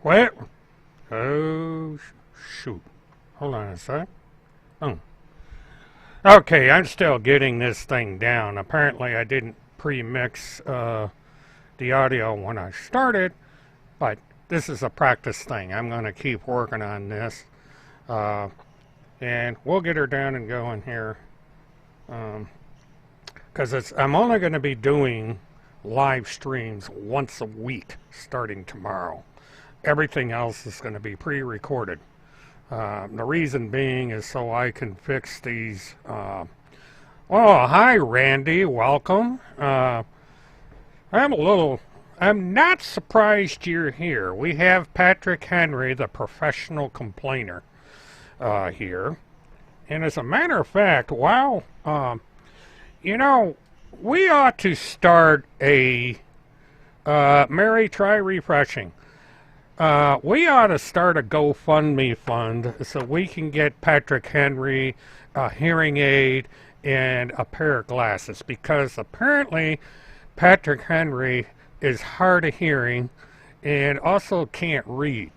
What? Oh, shoot. Hold on a sec. Oh. Okay, I'm still getting this thing down. Apparently, I didn't pre-mix the audio when I started, but this is a practice thing. I'm going to keep working on this, and we'll get her down and going here. Because I'm only going to be doing live streams once a week starting tomorrow. Everything else is going to be pre-recorded. The reason being is so I can fix these. Oh, hi, Randy. Welcome. I'm not surprised you're here. We have Patrick Henry, the professional complainer, here. And as a matter of fact, wow, you know, we ought to start a, Mary, try refreshing. We ought to start a GoFundMe fund so we can get Patrick Henry a hearing aid and a pair of glasses, because apparently Patrick Henry is hard of hearing and also can't read.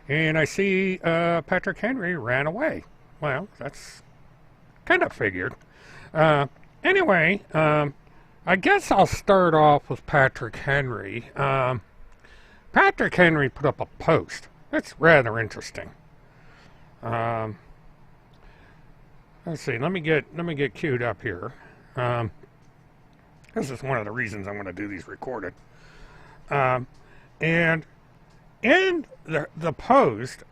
And I see Patrick Henry ran away. Well, that's kind of figured. Anyway, I guess I'll start off with Patrick Henry. Patrick Henry put up a post. That's rather interesting. Let's see. Let me get queued up here. This is one of the reasons I'm going to do these recorded. And in the post,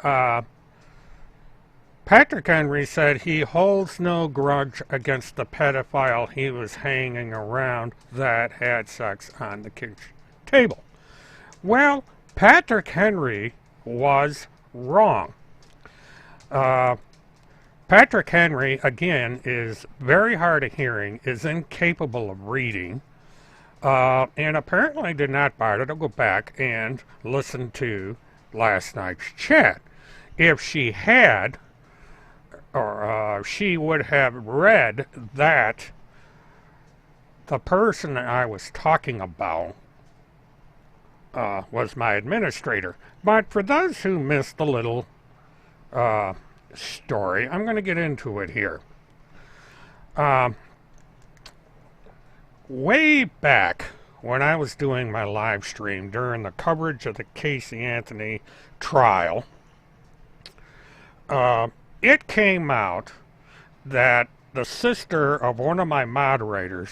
Patrick Henry said he holds no grudge against the pedophile he was hanging around that had sex on the kitchen table. Well, Patrick Henry was wrong. Patrick Henry, again, is very hard of hearing, is incapable of reading, and apparently did not bother to go back and listen to last night's chat. If she had, or she would have read that the person I was talking about was my administrator. But for those who missed the little story, I'm going to get into it here. Way back when I was doing my live stream during the coverage of the Casey Anthony trial, it came out that the sister of one of my moderators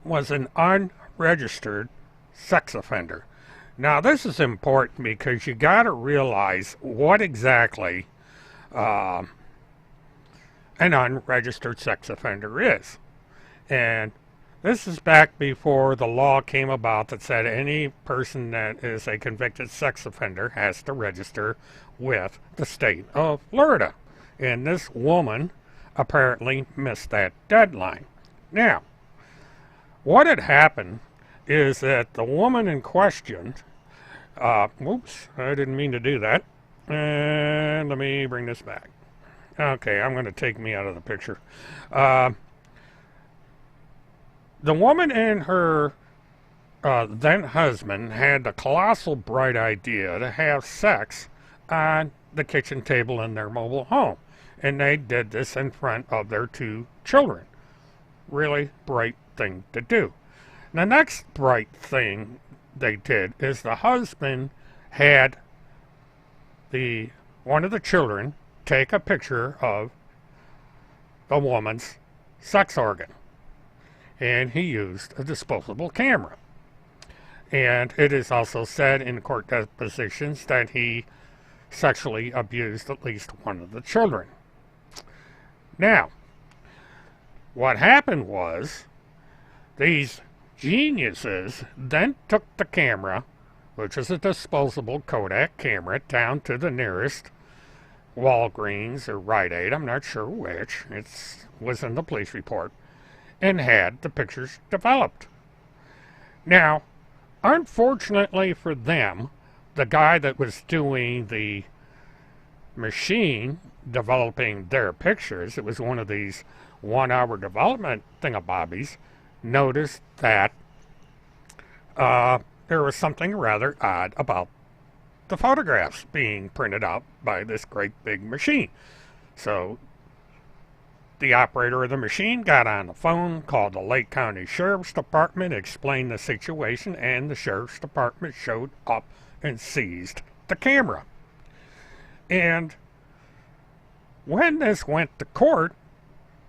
was an unregistered sex offender. Now, this is important because you got to realize what exactly an unregistered sex offender is. And this is back before the law came about that said any person that is a convicted sex offender has to register with the state of Florida. And this woman apparently missed that deadline. Now, what had happened is that the woman in question, whoops, I didn't mean to do that. And let me bring this back. Okay, I'm going to take me out of the picture. The woman and her then husband had the colossal bright idea to have sex on the kitchen table in their mobile home. And they did this in front of their two children. Really bright thing to do. The next bright thing they did is the husband had one of the children take a picture of the woman's sex organ. And he used a disposable camera. And it is also said in court depositions that he sexually abused at least one of the children. Now, what happened was these geniuses then took the camera, which is a disposable Kodak camera, down to the nearest Walgreens or Rite Aid, I'm not sure which, it was in the police report, and had the pictures developed. Now, unfortunately for them, the guy that was doing the machine developing their pictures, it was one of these 1-hour development thingamabobbies, noticed that there was something rather odd about the photographs being printed out by this great big machine. So the operator of the machine got on the phone, called the Lake County Sheriff's Department, explained the situation, and the Sheriff's Department showed up and seized the camera. And when this went to court,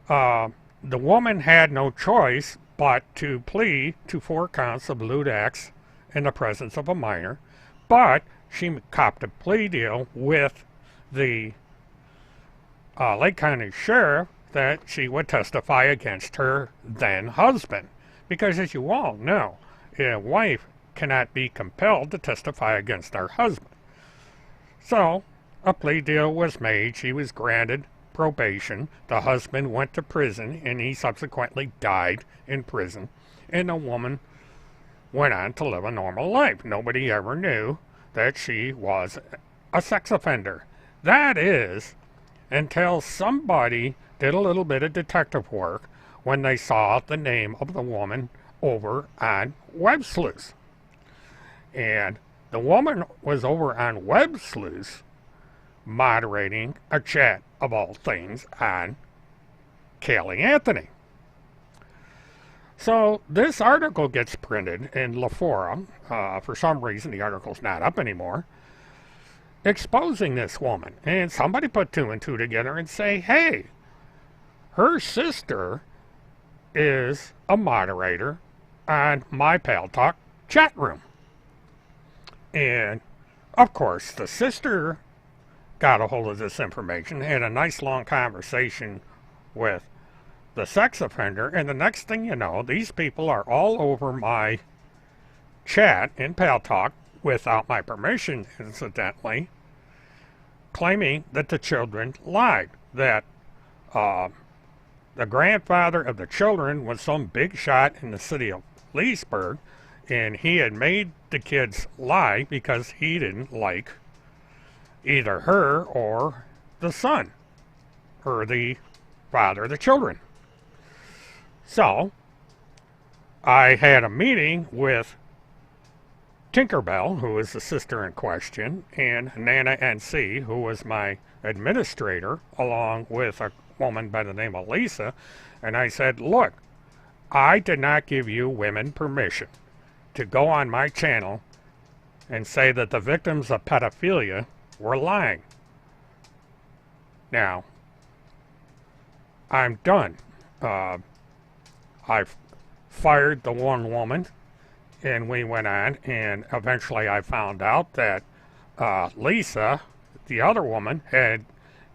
the woman had no choice but to plead to 4 counts of lewd acts in the presence of a minor, but she copped a plea deal with the Lake County Sheriff that she would testify against her then husband. Because as you all know, a wife cannot be compelled to testify against her husband. So a plea deal was made. She was granted probation. The husband went to prison, and he subsequently died in prison. And the woman went on to live a normal life. Nobody ever knew that she was a sex offender. That is, until somebody did a little bit of detective work when they saw the name of the woman over on Web Sleuth. And the woman was over on Web Sleuth moderating a chat, of all things, on Kelly Anthony. So this article gets printed in La Forum. For some reason, the article's not up anymore, exposing this woman. And somebody put 2 and 2 together and say, hey, her sister is a moderator on My Pal Talk chat room. And, of course, the sister got a hold of this information, had a nice long conversation with the sex offender, and the next thing you know, these people are all over my chat in Pal Talk, without my permission, incidentally, claiming that the children lied, that the grandfather of the children was some big shot in the city of Leesburg, and he had made the kids lie because he didn't like either her or the son, or the father of the children. So I had a meeting with Tinkerbell, who was the sister in question, and Nana NC, who was my administrator, along with a woman by the name of Lisa, and I said, look, I did not give you women permission to go on my channel and say that the victims of pedophilia were lying. Now, I'm done. I fired the one woman, and we went on, and eventually I found out that Lisa, the other woman, had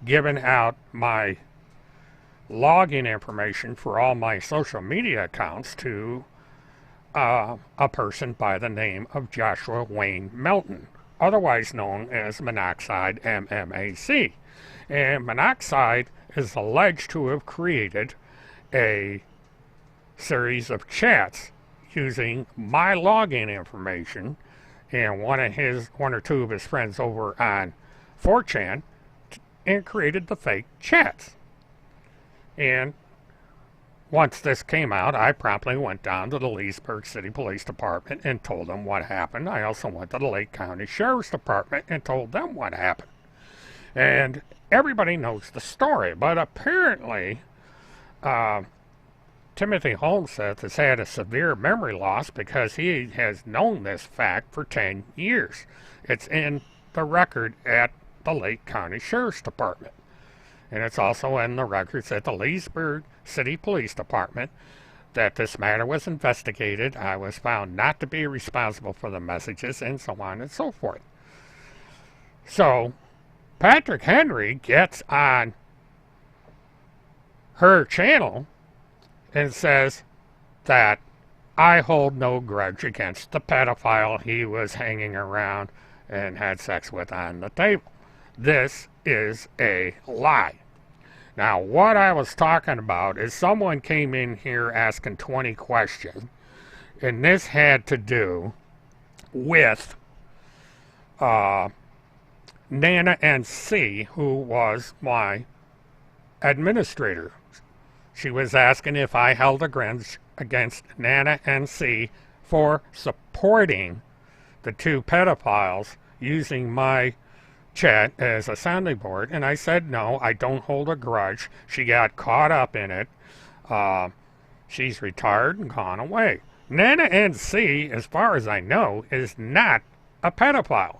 given out my login information for all my social media accounts to a person by the name of Joshua Wayne Melton, otherwise known as Monoxide MMAC. And Monoxide is alleged to have created a series of chats using my login information and one or two of his friends over on 4chan, and created the fake chats. And once this came out, I promptly went down to the Leesburg City Police Department and told them what happened. I also went to the Lake County Sheriff's Department and told them what happened. And everybody knows the story, but apparently Timothy Holmseth has had a severe memory loss because he has known this fact for 10 years. It's in the record at the Lake County Sheriff's Department. And it's also in the records at the Leesburg City Police Department that this matter was investigated. I was found not to be responsible for the messages, and so on and so forth. So Patrick Henry gets on her channel and says that I hold no grudge against the pedophile he was hanging around and had sex with on the table. This is a lie. Now, what I was talking about is someone came in here asking 20 questions, and this had to do with Nana NC, who was my administrator. She was asking if I held a grudge against Nana NC for supporting the two pedophiles using my chat as a sounding board, and I said, no, I don't hold a grudge. She got caught up in it. She's retired and gone away. Nana NC, as far as I know, is not a pedophile.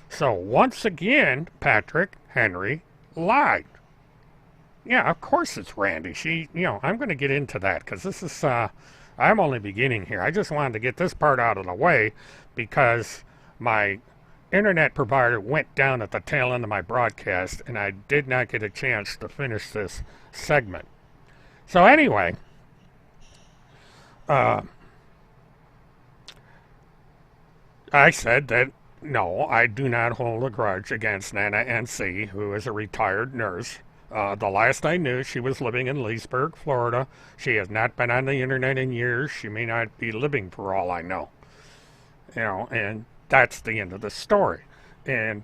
So once again, Patrick Henry lied. Yeah, of course it's Randy. I'm going to get into that because this is, I'm only beginning here. I just wanted to get this part out of the way because my internet provider went down at the tail end of my broadcast and I did not get a chance to finish this segment. So anyway, I said that no, I do not hold a grudge against Nana NC, who is a retired nurse. The last I knew, she was living in Leesburg, Florida. She has not been on the internet in years. She may not be living for all I know. And that's the end of the story. And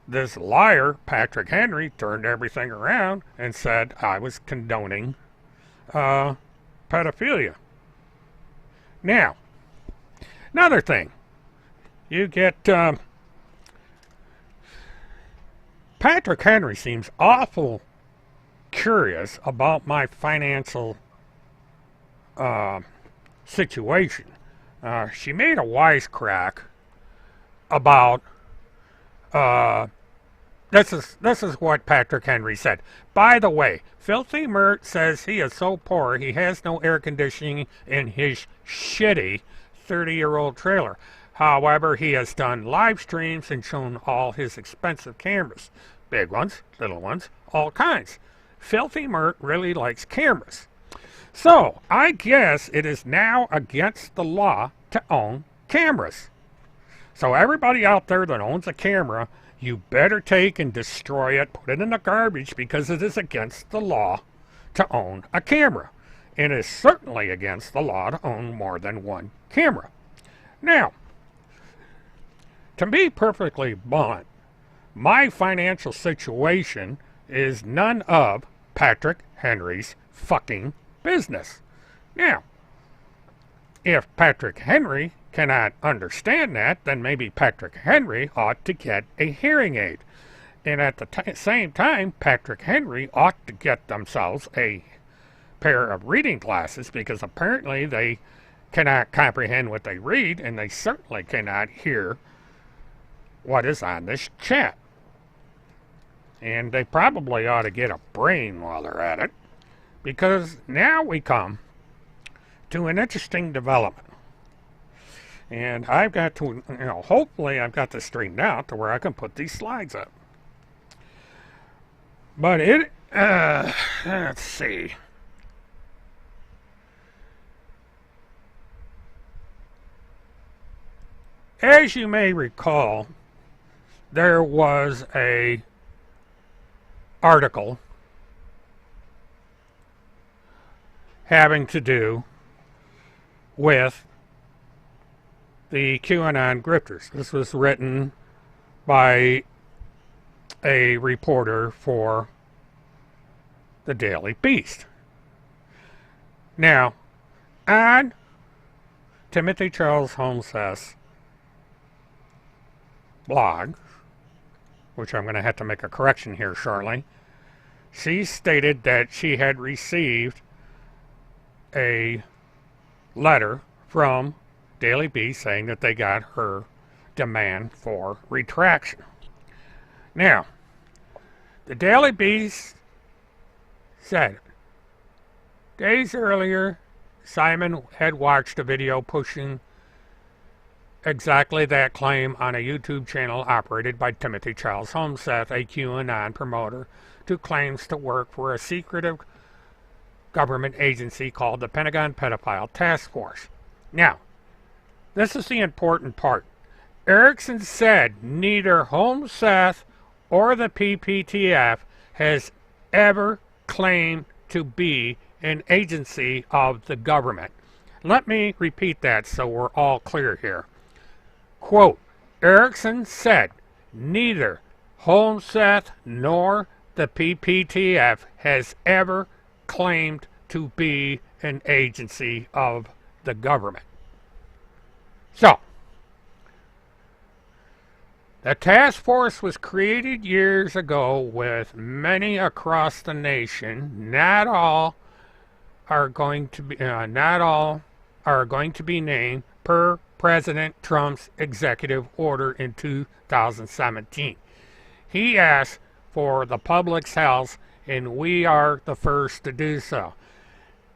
this liar, Patrick Henry, turned everything around and said I was condoning pedophilia. Now, another thing. You get... Patrick Henry seems awful curious about my financial situation. She made a wisecrack about this is what Patrick Henry said. By the way, Filthy Mert says he is so poor he has no air conditioning in his shitty 30-year-old trailer. However, he has done live streams and shown all his expensive cameras. Big ones, little ones, all kinds. Filthy Mert really likes cameras. So, I guess it is now against the law to own cameras. So everybody out there that owns a camera, you better take and destroy it, put it in the garbage, because it is against the law to own a camera. It is certainly against the law to own more than one camera. Now, to be perfectly blunt, my financial situation is none of Patrick Henry's fucking business. Now, if Patrick Henry cannot understand that, then maybe Patrick Henry ought to get a hearing aid. And at the same time, Patrick Henry ought to get themselves a pair of reading glasses, because apparently they cannot comprehend what they read, and they certainly cannot hear what is on this chat. And they probably ought to get a brain while they're at it, because now we come to an interesting development. And I've got to, hopefully I've got this straightened out to where I can put these slides up. But let's see. As you may recall, there was a article having to do with the QAnon grifters. This was written by a reporter for the Daily Beast. Now, on Timothy Charles Holmes's blog, which I'm going to have to make a correction here shortly, she stated that she had received a letter from Daily Beast saying that they got her demand for retraction. Now, the Daily Beast said, days earlier, Simon had watched a video pushing exactly that claim on a YouTube channel operated by Timothy Charles Homseth, a QAnon promoter, who claims to work for a secretive government agency called the Pentagon Pedophile Task Force. Now, this is the important part. Erickson said neither Homseth or the PPTF has ever claimed to be an agency of the government. Let me repeat that so we're all clear here. Quote, Erickson said neither Homseth nor the PPTF has ever claimed to be an agency of the government. So, The task force was created years ago with many across the nation. Not all are going to be named per President Trump's executive order in 2017. He asked for the public's health, and we are the first to do so.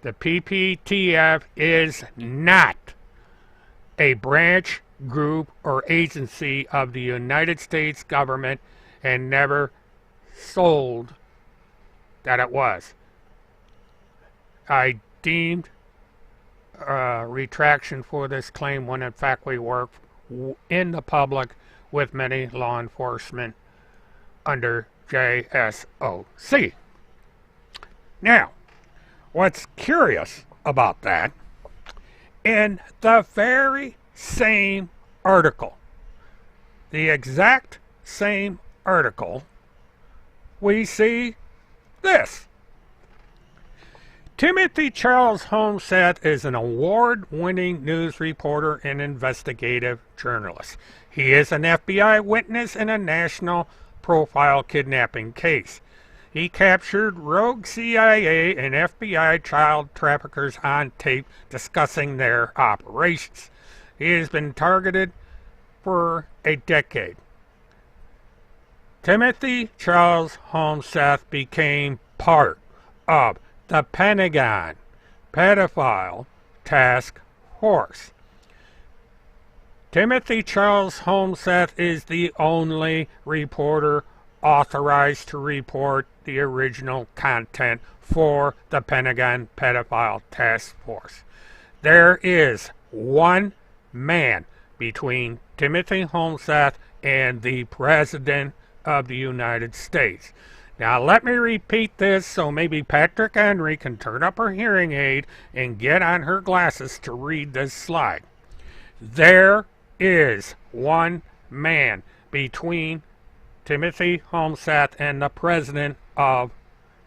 The PPTF is not a branch, group, or agency of the United States government, and never sold that it was. I deemed retraction for this claim when in fact we work in the public with many law enforcement under JSOC. Now, what's curious about that, in the very same article, the exact same article, we see this. Timothy Charles Homseth is an award-winning news reporter and investigative journalist. He is an FBI witness in a national profile kidnapping case. He captured rogue CIA and FBI child traffickers on tape discussing their operations. He has been targeted for a decade. Timothy Charles Homseth became part of the Pentagon Pedophile Task Force. Timothy Charles Homseth is the only reporter authorized to report the original content for the Pentagon Pedophile Task Force. There is one man between Timothy Homseth and the President of the United States. Now let me repeat this so maybe Patrick Henry can turn up her hearing aid and get on her glasses to read this slide. There is one man between Timothy Homseth and the President of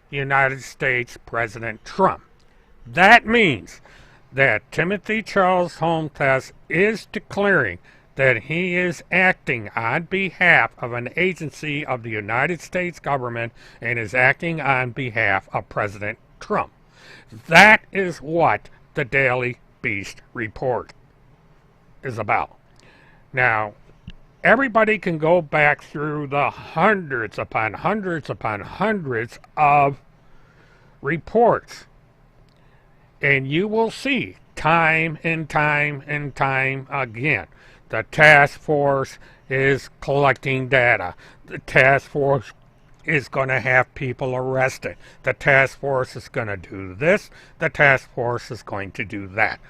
the United States, President Trump. That means that Timothy Charles Homseth is declaring that he is acting on behalf of an agency of the United States government and is acting on behalf of President Trump. That is what the Daily Beast report is about. Now, everybody can go back through the hundreds upon hundreds upon hundreds of reports, and you will see time and time and time again, the task force is collecting data. The task force is going to have people arrested. The task force is going to do this. The task force is going to do that.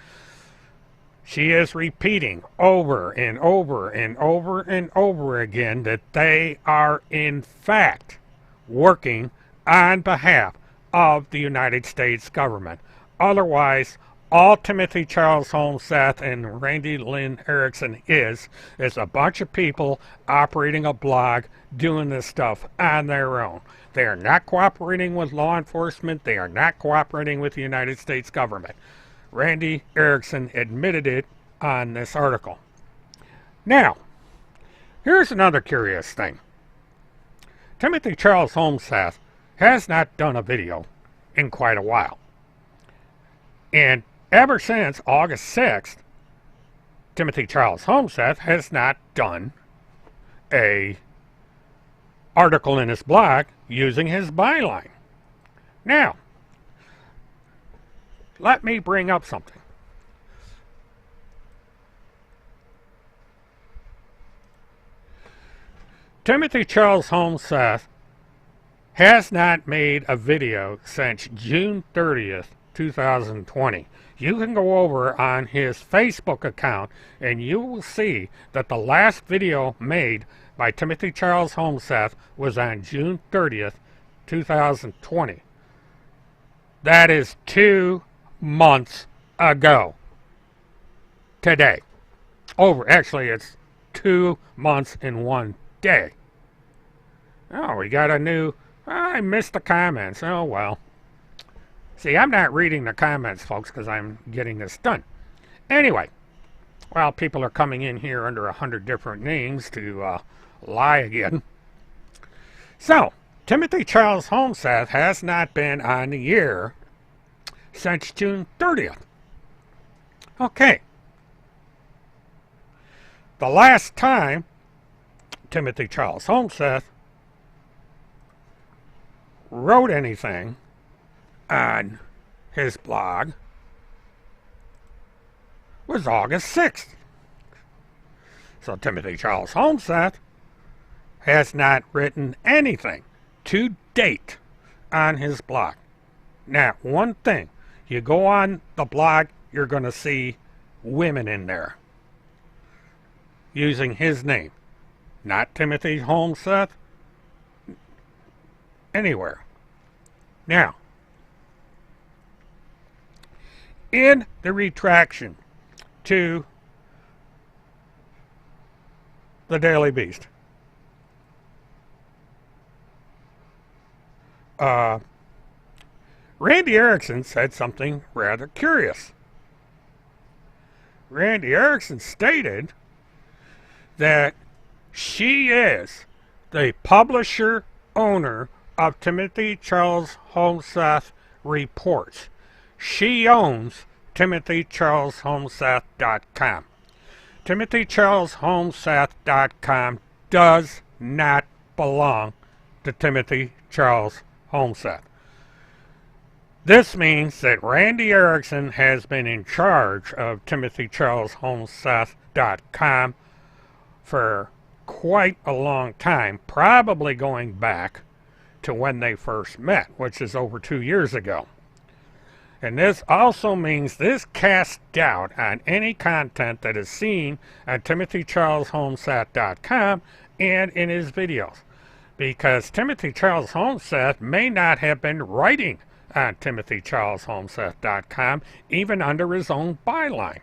She is repeating over and over and over and over again that they are in fact working on behalf of the United States government. Otherwise, all Timothy Charles Homseth and Randy Lynn Erickson is a bunch of people operating a blog doing this stuff on their own. They are not cooperating with law enforcement. They are not cooperating with the United States government. Randy Erickson admitted it on this article. Now, here's another curious thing. Timothy Charles Homseth has not done a video in quite a while. And ever since August 6th, Timothy Charles Homseth has not done a article in his blog using his byline. Now, let me bring up something. Timothy Charles Homseth has not made a video since June 30th, 2020. You can go over on his Facebook account and you will see that the last video made by Timothy Charles Homseth was on June 30th, 2020. That is 2 months ago. Today. Actually, it's 2 months and 1 day. Oh, we got a new... I missed the comments. Oh, well. See, I'm not reading the comments, folks, because I'm getting this done. Anyway, well, people are coming in here under 100 different names to lie again. So, Timothy Charles Holmseth has not been on the air since June 30th. Okay. The last time Timothy Charles Holmseth wrote anything on his blog was August 6th. So Timothy Charles Holmseth has not written anything to date on his blog. Now, one thing, you go on the blog, you're going to see women in there using his name. Not Timothy Holmseth, anywhere. Now, in the retraction to the Daily Beast, Randy Erickson said something rather curious. Randy Erickson stated that she is the publisher owner of Timothy Charles Holmseth Reports. She owns TimothyCharlesHolmseth.com. TimothyCharlesHolmseth.com does not belong to Timothy Charles Holmseth. This means that Randy Erickson has been in charge of TimothyCharlesHolmseth.com for quite a long time, probably going back to when they first met, which is over 2 years ago. And this also means this casts doubt on any content that is seen on TimothyCharlesHolmseth.com and in his videos, because Timothy Charles Holmseth may not have been writing on TimothyCharlesHolmseth.com even under his own byline.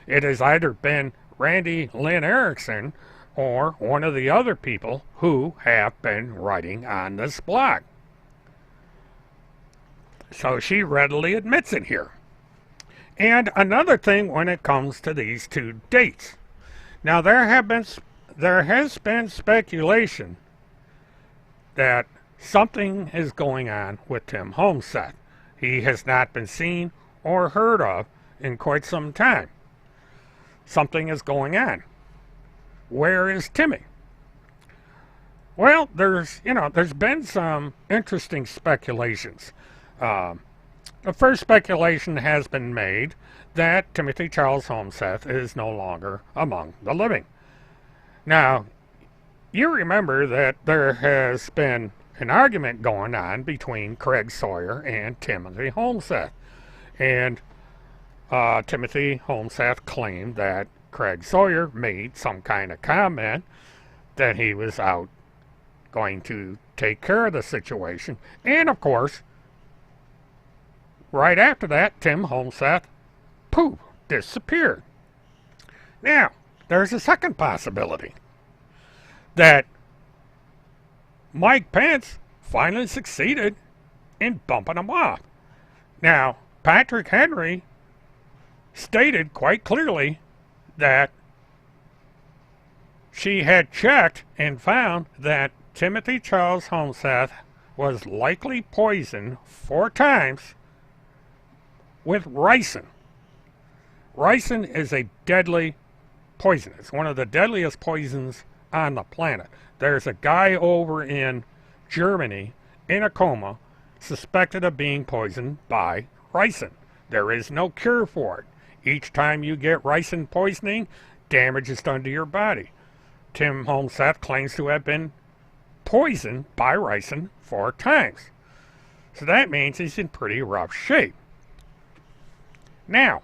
It has either been Randy Lynn Erickson or one of the other people who have been writing on this blog. So she readily admits it here. And another thing when it comes to these two dates. Now there has been speculation that something is going on with Tim Holmseth. He has not been seen or heard of in quite some time. Something is going on. Where is Timmy? Well, there's been some interesting speculations. The first speculation has been made that Timothy Charles Holmseth is no longer among the living. Now, you remember that there has been an argument going on between Craig Sawyer and Timothy Holmseth. And Timothy Holmseth claimed that Craig Sawyer made some kind of comment that he was out going to take care of the situation. And of course, right after that, Tim Holmseth, poof, disappeared. Now, there's a second possibility that Mike Pence finally succeeded in bumping him off. Now, Patrick Henry stated quite clearly that she had checked and found that Timothy Charles Holmseth was likely poisoned 4 times with ricin. Ricin is a deadly poison. It's one of the deadliest poisons on the planet. There's a guy over in Germany in a coma suspected of being poisoned by ricin. There is no cure for it. Each time you get ricin poisoning, damage is done to your body. Tim Holmseth claims to have been poisoned by ricin 4 times. So that means he's in pretty rough shape. Now,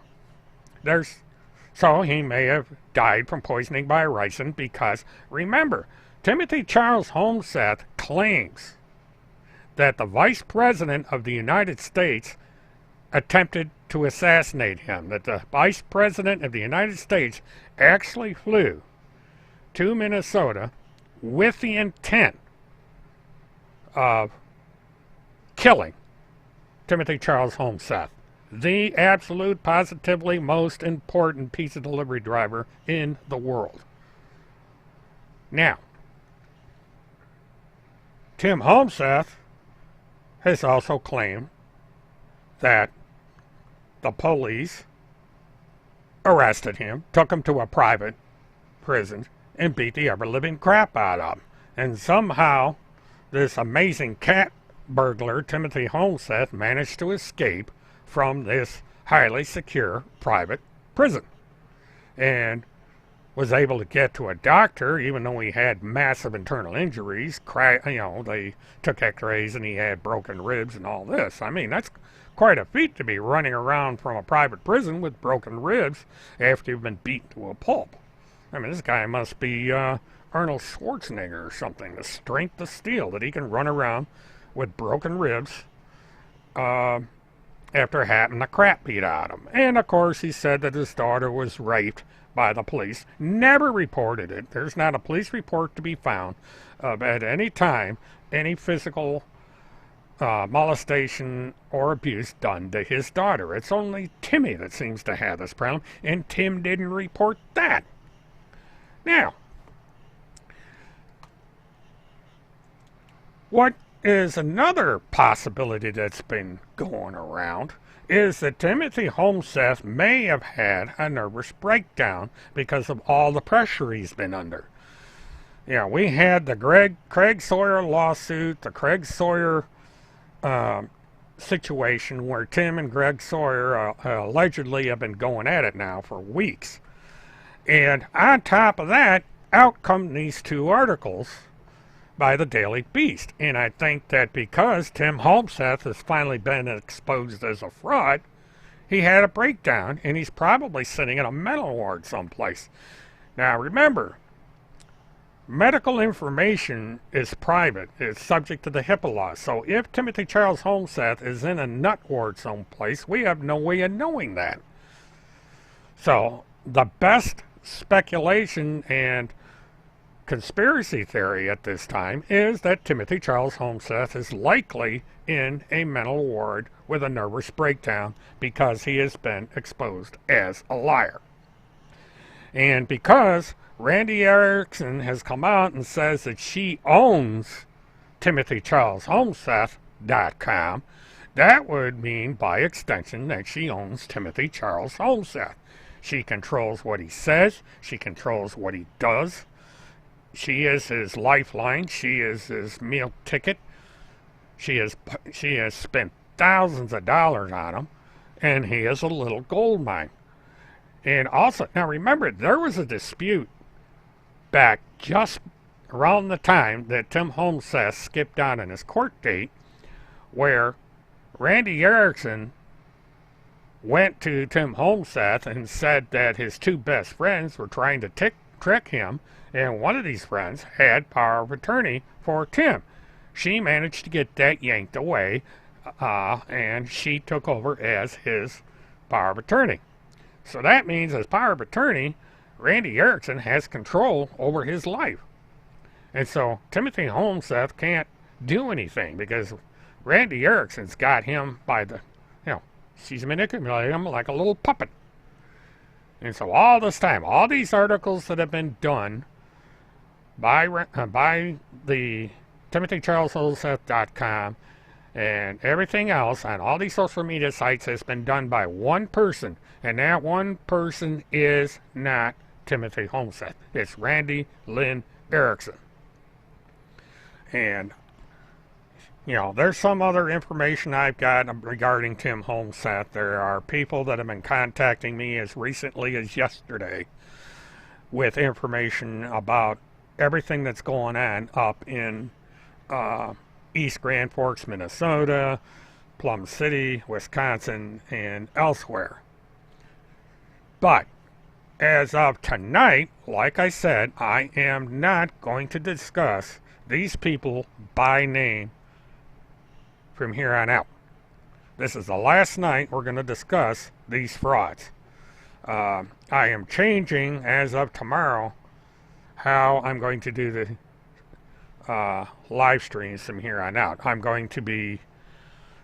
so he may have died from poisoning by ricin because, remember, Timothy Charles Holmseth claims that the Vice President of the United States attempted to assassinate him, that the Vice President of the United States actually flew to Minnesota with the intent of killing Timothy Charles Holmseth, the absolute, positively most important pizza delivery driver in the world. Now, Tim Homseth has also claimed that the police arrested him, took him to a private prison, and beat the ever-living crap out of him. And somehow, this amazing cat burglar, Timothy Homseth, managed to escape from this highly secure private prison. And was able to get to a doctor, even though he had massive internal injuries. They took x-rays and he had broken ribs and all this. I mean, that's quite a feat to be running around from a private prison with broken ribs after you've been beaten to a pulp. I mean, this guy must be Arnold Schwarzenegger or something. The strength of steel that he can run around with broken ribs after having the crap beat out of him. And, of course, he said that his daughter was raped by the police. Never reported it. There's not a police report to be found at any time any physical molestation or abuse done to his daughter. It's only Timmy that seems to have this problem, and Tim didn't report that. Now, what is another possibility that's been going around is that Timothy Homseth may have had a nervous breakdown because of all the pressure he's been under. We had the Craig Sawyer lawsuit, the Craig Sawyer situation where Tim and Greg Sawyer allegedly have been going at it now for weeks. And on top of that, out come these two articles by the Daily Beast. And I think that because Tim Homseth has finally been exposed as a fraud, he had a breakdown, and he's probably sitting in a mental ward someplace. Now remember, medical information is private. It's subject to the HIPAA law. So if Timothy Charles Homseth is in a nut ward someplace, we have no way of knowing that. So the best speculation and conspiracy theory at this time is that Timothy Charles Homseth is likely in a mental ward with a nervous breakdown because he has been exposed as a liar. And because Randy Erickson has come out and says that she owns TimothyCharlesHomseth.com, that would mean by extension that she owns Timothy Charles Homseth. She controls what he says. She controls what he does. She is his lifeline. She is his meal ticket. She has spent thousands of dollars on him, and he is a little gold mine. And also, now remember, there was a dispute back just around the time that Tim Homseth skipped out on his court date, where Randy Erickson went to Tim Homseth and said that his two best friends were trying to trick him, and one of these friends had power of attorney for Tim. She managed to get that yanked away, and she took over as his power of attorney. So that means as power of attorney, Randy Erickson has control over his life. And so Timothy Homseth can't do anything because Randy Erickson's got him by the, she's manipulating him like a little puppet. And so all this time, all these articles that have been done by the TimothyCharlesHomseth.com and everything else on all these social media sites has been done by one person. And that one person is not Timothy Homseth. It's Randy Lynn Erickson. And, there's some other information I've got regarding Tim Homseth. There are people that have been contacting me as recently as yesterday with information about everything that's going on up in East Grand Forks, Minnesota, Plum City, Wisconsin, and elsewhere. But as of tonight, like I said, I am not going to discuss these people by name from here on out. This is the last night we're going to discuss these frauds. I am changing, as of tomorrow, how I'm going to do the live streams from here on out. I'm going to be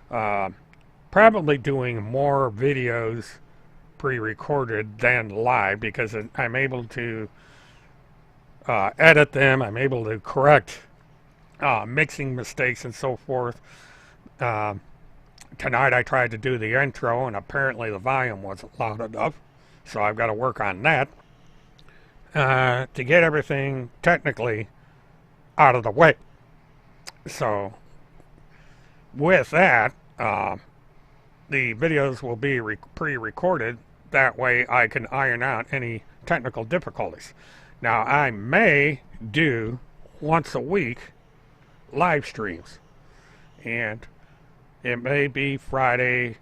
probably doing more videos pre-recorded than live because I'm able to edit them. I'm able to correct mixing mistakes and so forth. Tonight I tried to do the intro, and apparently the volume wasn't loud enough, so I've got to work on that to get everything technically out of the way. So with that, the videos will be pre-recorded. That way I can iron out any technical difficulties. Now, I may do once a week live streams, and it may be Friday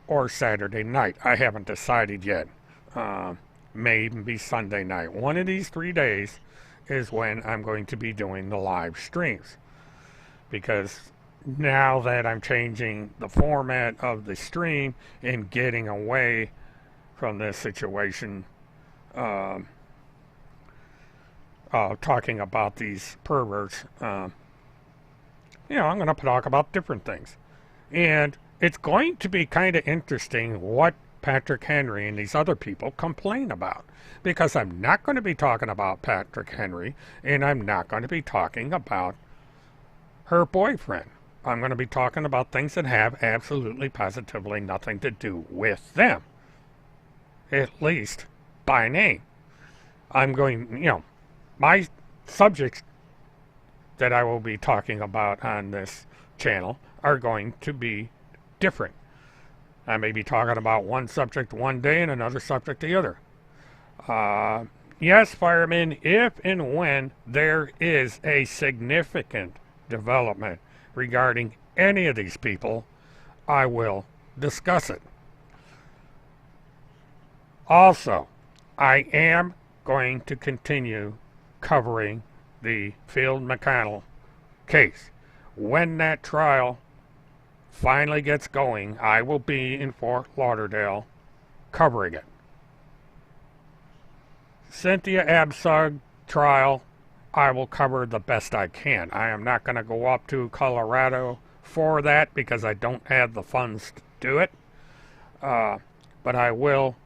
or Saturday night. I haven't decided yet. May even be Sunday night. One of these 3 days is when I'm going to be doing the live streams, because now that I'm changing the format of the stream and getting away from this situation talking about these perverts, I'm going to talk about different things. And it's going to be kind of interesting what Patrick Henry and these other people complain about, because I'm not going to be talking about Patrick Henry, and I'm not going to be talking about her boyfriend. I'm going to be talking about things that have absolutely positively nothing to do with them, at least by name. I'm going, my subjects that I will be talking about on this channel are going to be different. I may be talking about one subject one day and another subject the other. Yes, firemen, if and when there is a significant development regarding any of these people, I will discuss it. Also, I am going to continue covering the Field McConnell case. When that trial finally gets going, I will be in Fort Lauderdale covering it. Cynthia Absug trial, I will cover the best I can. I am not going to go up to Colorado for that because I don't have the funds to do it. But I will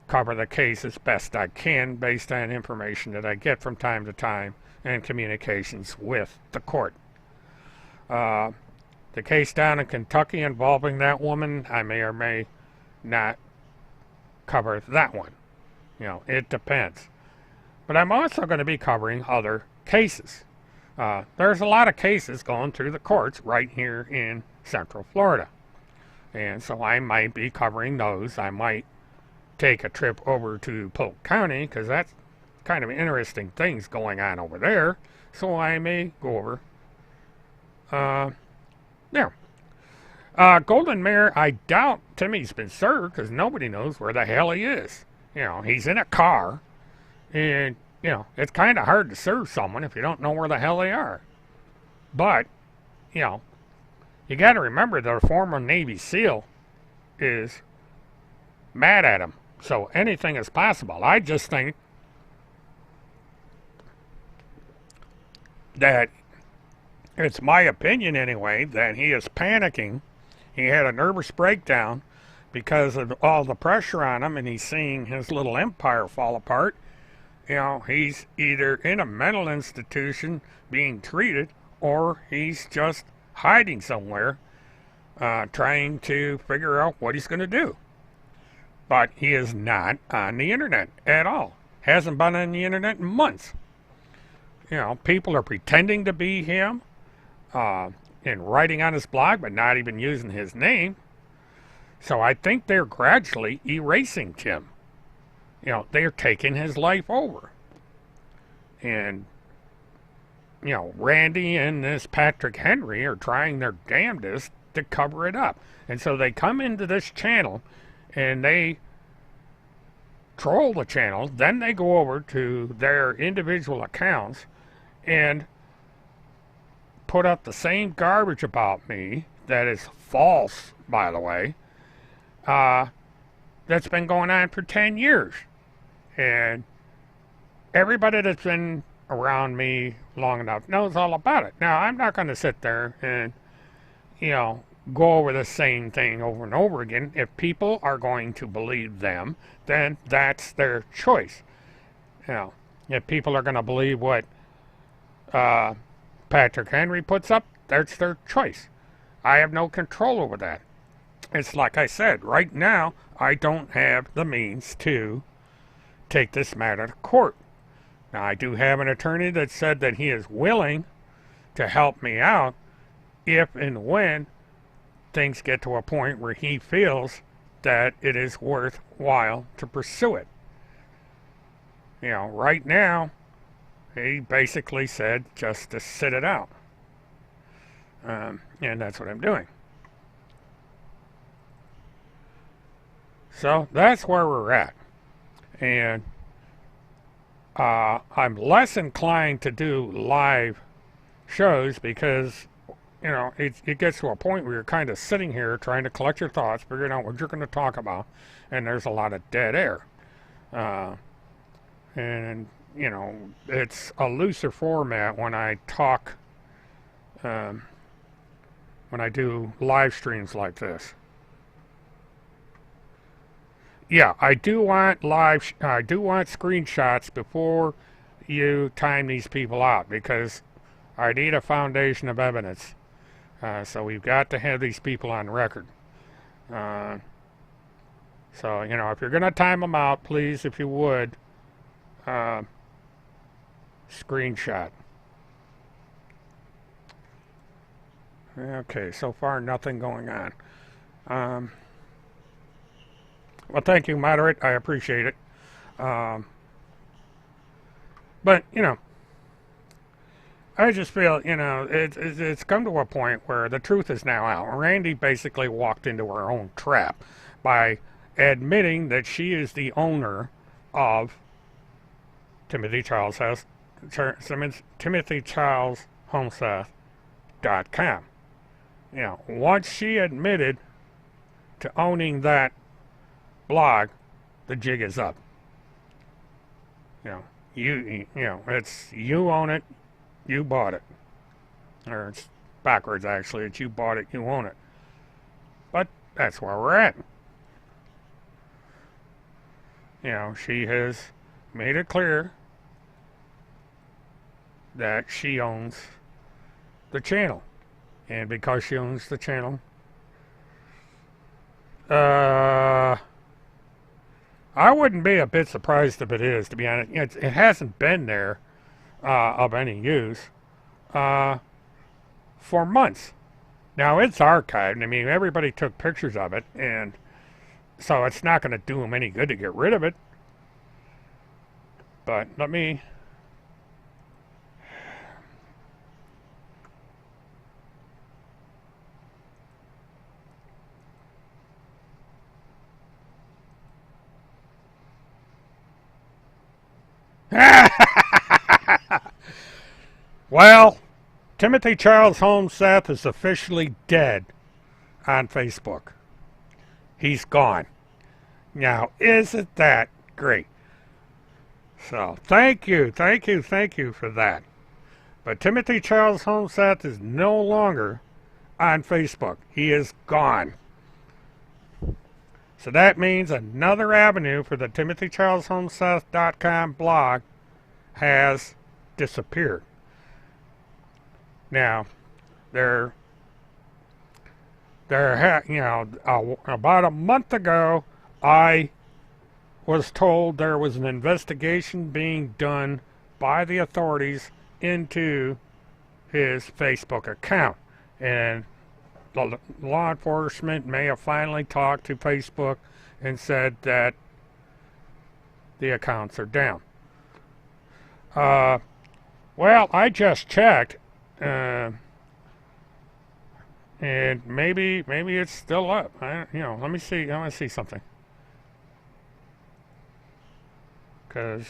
cover the case as best I can based on information that I get from time to time and communications with the court. The case down in Kentucky involving that woman, I may or may not cover that one. It depends. But I'm also going to be covering other cases. There's a lot of cases going through the courts right here in Central Florida. And so I might be covering those. I might take a trip over to Polk County, because that's kind of interesting things going on over there. So I may go over there. Golden Mare, I doubt Timmy's been served, because nobody knows where the hell he is. He's in a car, and, it's kind of hard to serve someone if you don't know where the hell they are. But, you got to remember that a former Navy SEAL is mad at him. So anything is possible. I just think that it's my opinion anyway that he is panicking. He had a nervous breakdown because of all the pressure on him, and he's seeing his little empire fall apart. He's either in a mental institution being treated, or he's just hiding somewhere trying to figure out what he's going to do. But he is not on the internet at all. Hasn't been on the internet in months. People are pretending to be him and writing on his blog, but not even using his name. So I think they're gradually erasing Tim. They're taking his life over. And, Randy and this Patrick Henry are trying their damnedest to cover it up. And so they come into this channel and they troll the channel. Then they go over to their individual accounts and put up the same garbage about me that is false, by the way, that's been going on for 10 years. And everybody that's been around me long enough knows all about it. Now, I'm not going to sit there and, go over the same thing over and over again. If people are going to believe them, then that's their choice. If people are going to believe what Patrick Henry puts up, that's their choice. I have no control over that. It's like I said, right now, I don't have the means to take this matter to court. Now, I do have an attorney that said that he is willing to help me out if and when things get to a point where he feels that it is worthwhile to pursue it. You know, right now, he basically said just to sit it out. And that's what I'm doing. So that's where we're at. And I'm less inclined to do live shows because, you know, it gets to a point where you're kind of sitting here trying to collect your thoughts, figuring out what you're going to talk about, and there's a lot of dead air. And, you know, it's a looser format when I talk, when I do live streams like this. Yeah, I do want screenshots before you time these people out, because I need a foundation of evidence. So we've got to have these people on record. So, you know, if you're going to time them out, please, if you would, screenshot. Okay, so far nothing going on. Well, thank you, moderate. I appreciate it. But, you know, I just feel, you know, it's come to a point where the truth is now out. Randy basically walked into her own trap by admitting that she is the owner of TimothyCharlesHomeseth.com. You know, once she admitted to owning that blog, the jig is up. You know, you know, it's you own it, you bought it. Or it's backwards, actually. It's you bought it, you own it. But that's where we're at. You know, she has made it clear that she owns the channel. And because she owns the channel, I wouldn't be a bit surprised if it is, to be honest. It hasn't been there of any use for months. Now, it's archived. I mean, everybody took pictures of it, and so it's not going to do them any good to get rid of it. But let me... Well, Timothy Charles Holmes Seth is officially dead on Facebook. He's gone. Now, isn't that great? So, thank you for that. But Timothy Charles Holmes Seth is no longer on Facebook. He is gone. So that means another avenue for the TimothyCharlesHomeseth.com blog has disappeared. Now, you know, about a month ago, I was told there was an investigation being done by the authorities into his Facebook account, and the law enforcement may have finally talked to Facebook and said that the accounts are down. Well, I just checked, and maybe it's still up. You know, let me see. I want to see something, because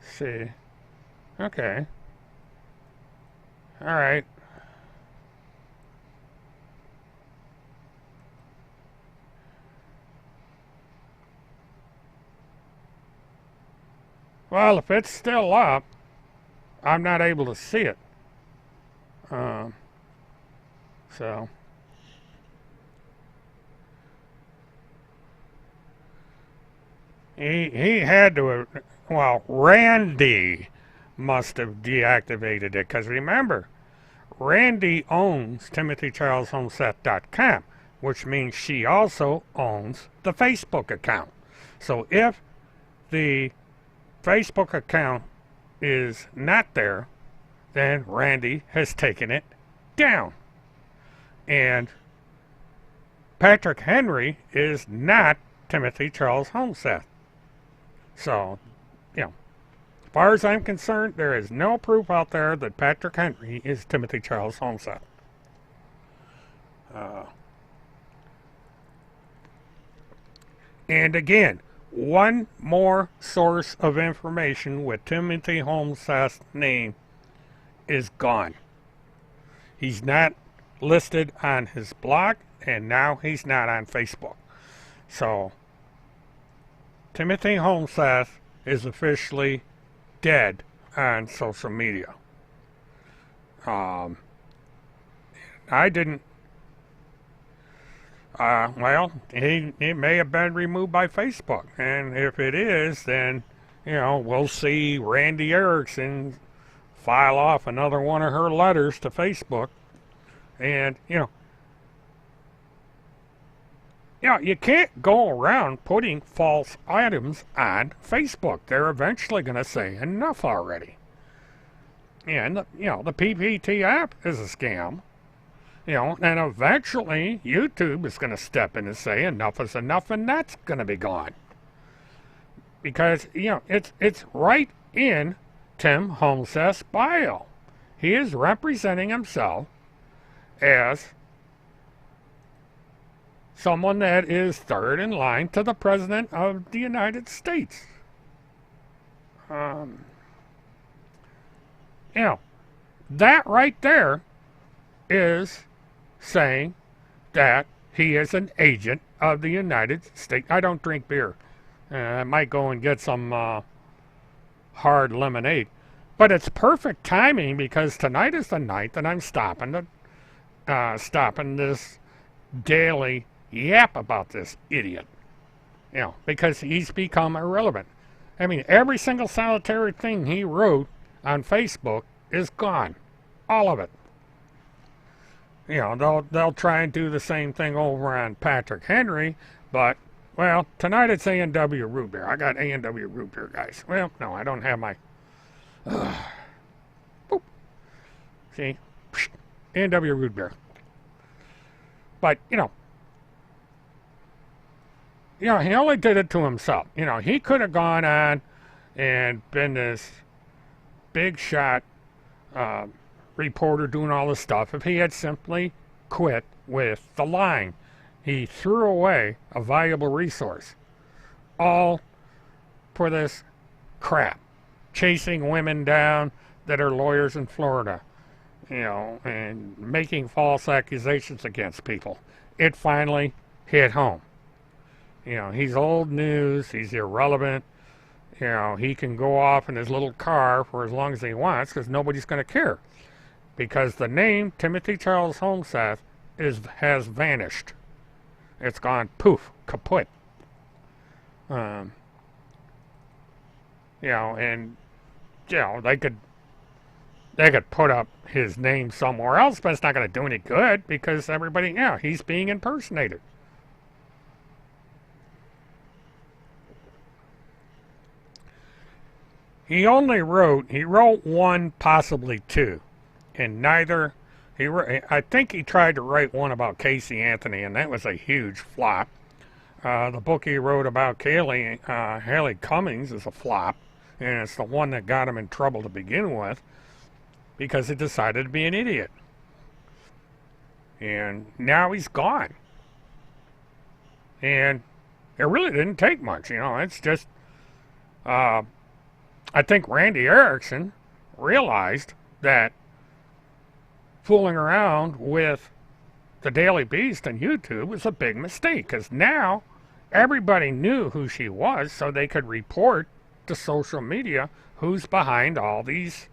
see, okay, all right. Well, if it's still up, I'm not able to see it. So he had to, well, Randy must have deactivated it. Because remember, Randy owns TimothyCharlesHomeseth.com, which means she also owns the Facebook account. So if the Facebook account is not there, then Randy has taken it down. And Patrick Henry is not Timothy Charles Homeseth. So, as far as I'm concerned, there is no proof out there that Patrick Henry is Timothy Charles Homeseth. And again, one more source of information with Timothy Homeseth's name is gone. He's not listed on his blog, and now he's not on Facebook. So, Timothy Homeseth is officially dead on social media. I didn't. He may have been removed by Facebook, and if it is, then we'll see Randy Erickson file off another one of her letters to Facebook, and you can't go around putting false items on Facebook. They're eventually going to say enough already. And, the PPTF is a scam. And eventually YouTube is going to step in and say enough is enough, and that's going to be gone. Because, it's right in Tim Homeseth's bio. He is representing himself as someone that is third in line to the President of the United States. That right there is saying that he is an agent of the United States. I don't drink beer. I might go and get some hard lemonade. But it's perfect timing because tonight is the night that I'm stopping this daily yap about this idiot. Because he's become irrelevant. I mean, every single solitary thing he wrote on Facebook is gone. All of it. They'll try and do the same thing over on Patrick Henry, but, well, tonight it's A&W root beer. I got A&W root beer, guys. Well, no, I don't have my... Boop. See? A&W root beer. But, he only did it to himself. He could have gone on and been this big shot reporter doing all this stuff if he had simply quit with the lying. He threw away a valuable resource, all for this crap, chasing women down that are lawyers in Florida, and making false accusations against people. It finally hit home. He's old news, he's irrelevant, he can go off in his little car for as long as he wants because nobody's going to care. Because the name Timothy Charles Homeseth has vanished. It's gone poof, kaput. And they could put up his name somewhere else, but it's not going to do any good because everybody, he's being impersonated. He wrote one, possibly two. And neither, I think he tried to write one about Casey Anthony, and that was a huge flop. The book he wrote about Haley Cummings is a flop, and it's the one that got him in trouble to begin with, because he decided to be an idiot. And now he's gone. And it really didn't take much, it's just, I think Randy Erickson realized that fooling around with the Daily Beast and YouTube was a big mistake, because now everybody knew who she was, so they could report to social media who's behind all these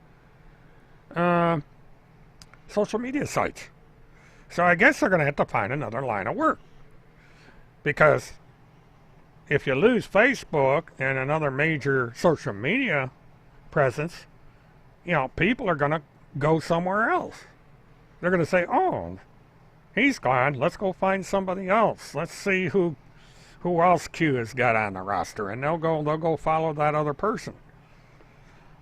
social media sites. So I guess they're going to have to find another line of work, because if you lose Facebook and another major social media presence, people are going to go somewhere else. They're going to say, oh, he's gone. Let's go find somebody else. Let's see who else Q has got on the roster, and they'll go follow that other person.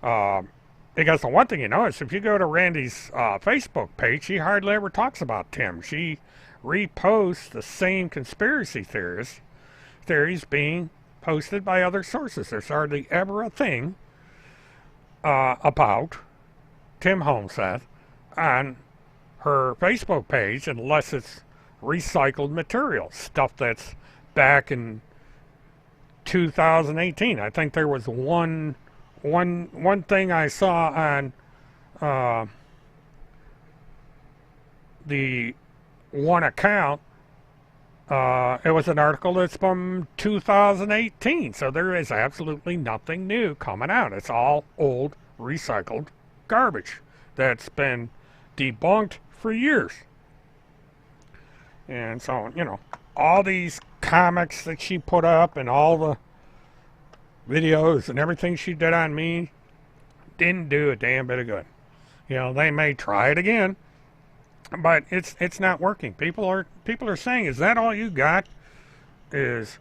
Because the one thing you notice, if you go to Randy's Facebook page, she hardly ever talks about Tim. She reposts the same conspiracy theories being posted by other sources. There's hardly ever a thing about Tim Homeseth on her Facebook page unless it's recycled material, stuff that's back in 2018. I think there was one thing I saw on the one account. It was an article that's from 2018, so there is absolutely nothing new coming out. It's all old, recycled garbage that's been debunked for years. And so, all these comics that she put up and all the videos and everything she did on me didn't do a damn bit of good. They may try it again, but it's not working. People are saying, is that all you got? Is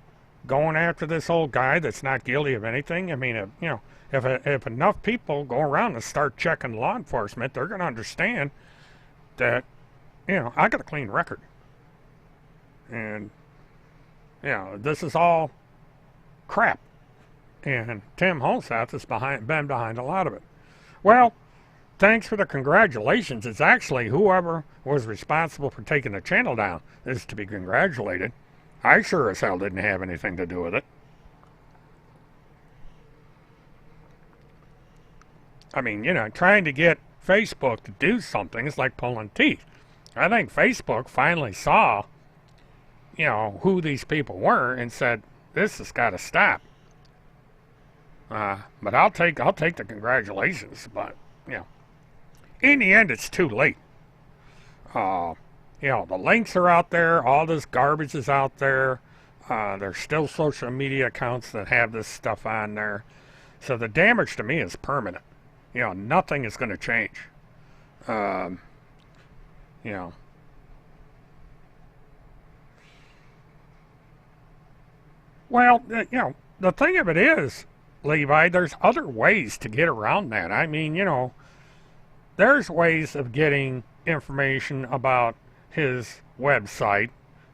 going after this old guy that's not guilty of anything? I mean, if enough people go around and start checking law enforcement, they're going to understand that, I got a clean record. And, this is all crap. And Tim Homeseth has been behind a lot of it. Well, thanks for the congratulations. It's actually whoever was responsible for taking the channel down is to be congratulated. I sure as hell didn't have anything to do with it. I mean, trying to get Facebook to do something is like pulling teeth. I think Facebook finally saw, who these people were and said, this has got to stop. But I'll take the congratulations. But, in the end, it's too late. The links are out there. All this garbage is out there. There's still social media accounts that have this stuff on there. So the damage to me is permanent. Nothing is going to change. Well, the thing of it is, Levi, there's other ways to get around that. I mean, there's ways of getting information about his website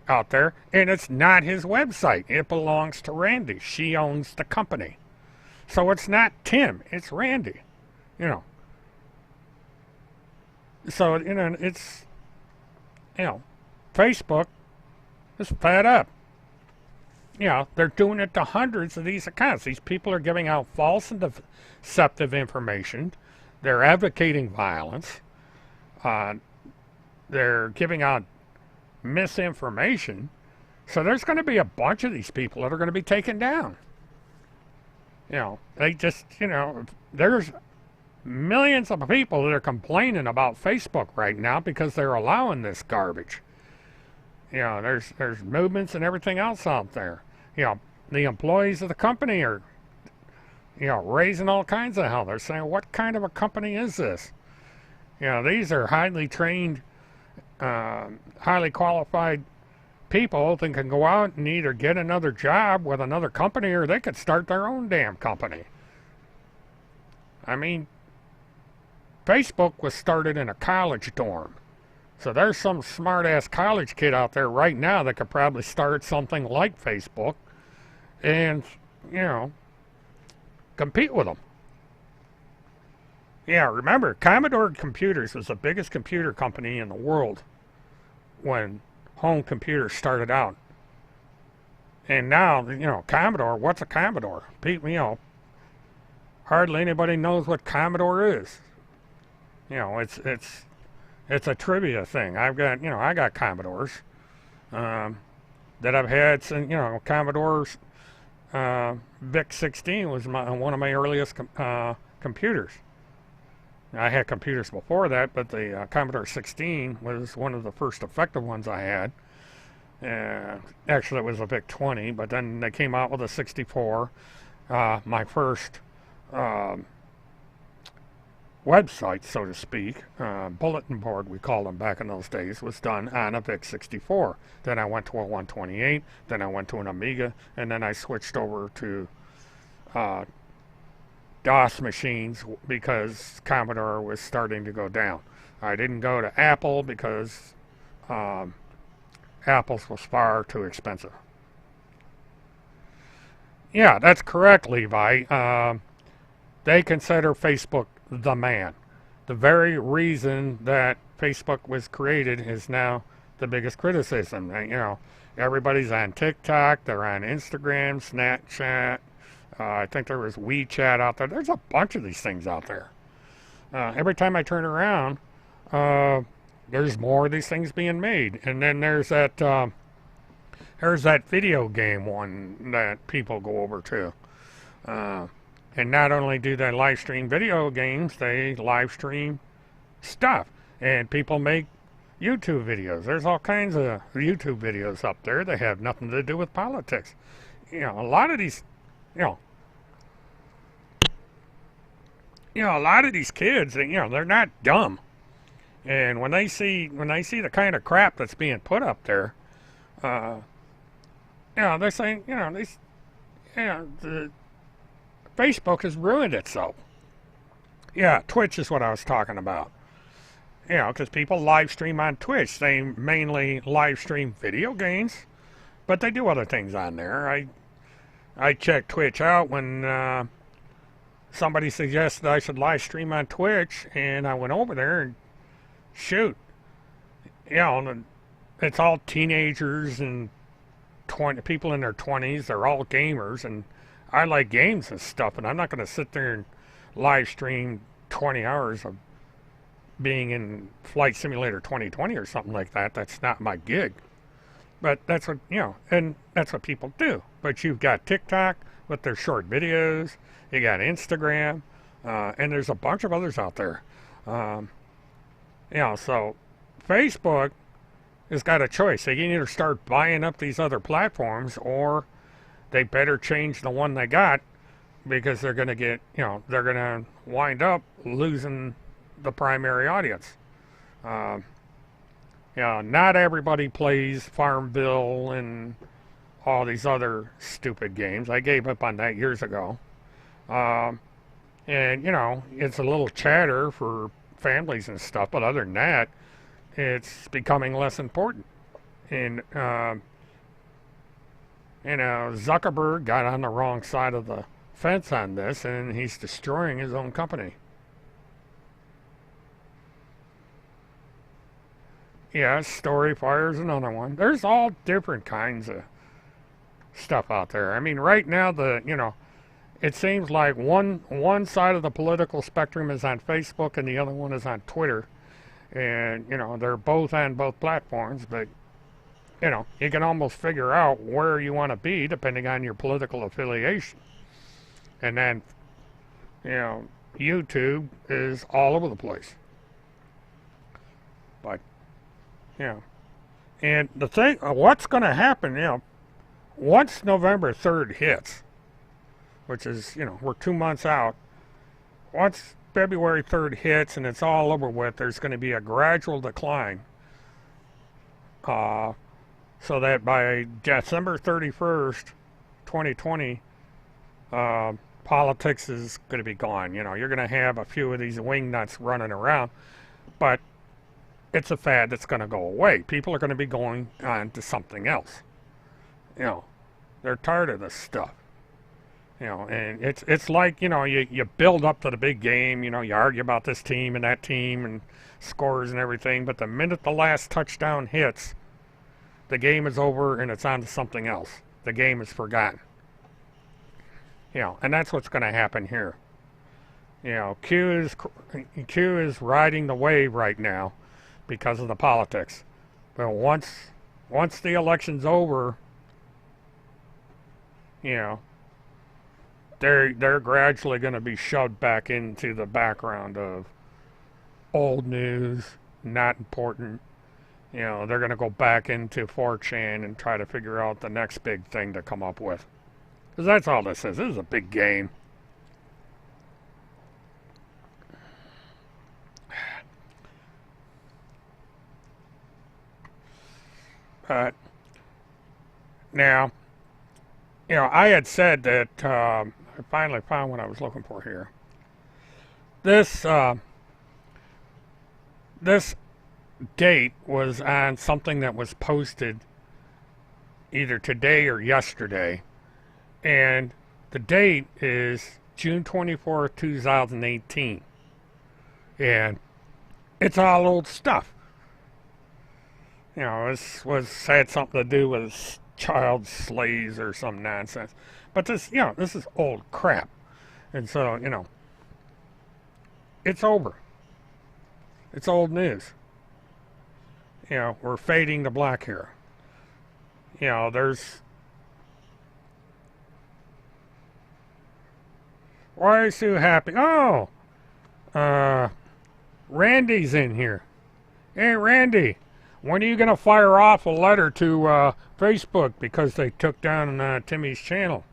out there, and it's not his website. It belongs to Randy. She owns the company. So it's not Tim, it's Randy. So, it's, Facebook is fed up. They're doing it to hundreds of these accounts. These people are giving out false and deceptive information. They're advocating violence. They're giving out misinformation. So there's going to be a bunch of these people that are going to be taken down. They just, there's millions of people that are complaining about Facebook right now because they're allowing this garbage. There's movements and everything else out there. The employees of the company are, raising all kinds of hell. They're saying, what kind of a company is this? These are highly trained, highly qualified people that can go out and either get another job with another company or they could start their own damn company. I mean, Facebook was started in a college dorm. So there's some smart-ass college kid out there right now that could probably start something like Facebook and, compete with them. Remember, Commodore Computers was the biggest computer company in the world when home computers started out. And now, Commodore, what's a Commodore? People, hardly anybody knows what Commodore is. It's a trivia thing. I got Commodores that I've had since, Commodore's VIC 16 was one of my earliest computers. I had computers before that, but the Commodore 16 was one of the first effective ones I had. Actually, it was a VIC 20, but then they came out with a 64. My first website, so to speak, bulletin board we called them back in those days, was done on a VIC-64. Then I went to a 128, then I went to an Amiga, and then I switched over to DOS machines because Commodore was starting to go down. I didn't go to Apple because Apple's was far too expensive. Yeah, that's correct, Levi. They consider Facebook the man. The very reason that Facebook was created is now the biggest criticism. You know, everybody's on TikTok, they're on Instagram, Snapchat. I think there was WeChat out there. There's a bunch of these things out there. Every time I turn around, there's more of these things being made. And then there's that video game one that people go over to. And not only do they live stream video games, they live stream stuff. And people make YouTube videos. There's all kinds of YouTube videos up there that have nothing to do with politics. You know, a lot of these, a lot of these kids, they're not dumb. And when they see the kind of crap that's being put up there, they're saying, the Facebook has ruined itself. Yeah, Twitch is what I was talking about. Because people live stream on Twitch. They mainly live stream video games, but they do other things on there. I checked Twitch out when somebody suggested I should live stream on Twitch, and I went over there and shoot. It's all teenagers and people in their 20s. They're all gamers, and I like games and stuff, and I'm not going to sit there and live stream 20 hours of being in Flight Simulator 2020 or something like that. That's not my gig. But that's what, and that's what people do. But you've got TikTok with their short videos, you got Instagram, and there's a bunch of others out there. So Facebook has got a choice. They can either start buying up these other platforms, or they better change the one they got, because they're going to get, they're going to wind up losing the primary audience. Not everybody plays Farmville and all these other stupid games. I gave up on that years ago. And, it's a little chatter for families and stuff, but other than that, it's becoming less important. And, Zuckerberg got on the wrong side of the fence on this, and he's destroying his own company. Yeah, StoryFire's another one. There's all different kinds of stuff out there. I mean, right now, it seems like one side of the political spectrum is on Facebook and the other one is on Twitter. And, they're both on both platforms, but you can almost figure out where you want to be depending on your political affiliation. And then, YouTube is all over the place. But, and the thing, what's going to happen, once November 3rd hits, which is, we're 2 months out, once February 3rd hits and it's all over with, there's going to be a gradual decline. So that by December 31st, 2020, politics is going to be gone. You're going to have a few of these wingnuts running around, but it's a fad that's going to go away. People are going to be going on to something else. They're tired of this stuff. And it's like, you build up to the big game, you argue about this team and that team and scores and everything, but the minute the last touchdown hits, the game is over and it's on to something else. The game is forgotten. And that's what's going to happen here. Q is riding the wave right now because of the politics. But once the election's over, they're gradually going to be shoved back into the background of old news, not important. They're going to go back into 4chan and try to figure out the next big thing to come up with. Because that's all this is. This is a big game. Now, you know, I had said that I finally found what I was looking for here. This this date was on something that was posted either today or yesterday, and the date is June 24th, 2018, and it's all old stuff. You know, this had something to do with child slaves or some nonsense, but this, you know, this is old crap, and so, you know, it's over. It's old news. You know, we're fading to black here. You know, there's... Why are you so happy? Oh! Randy's in here. Hey, Randy, when are you going to fire off a letter to Facebook because they took down Timmy's channel?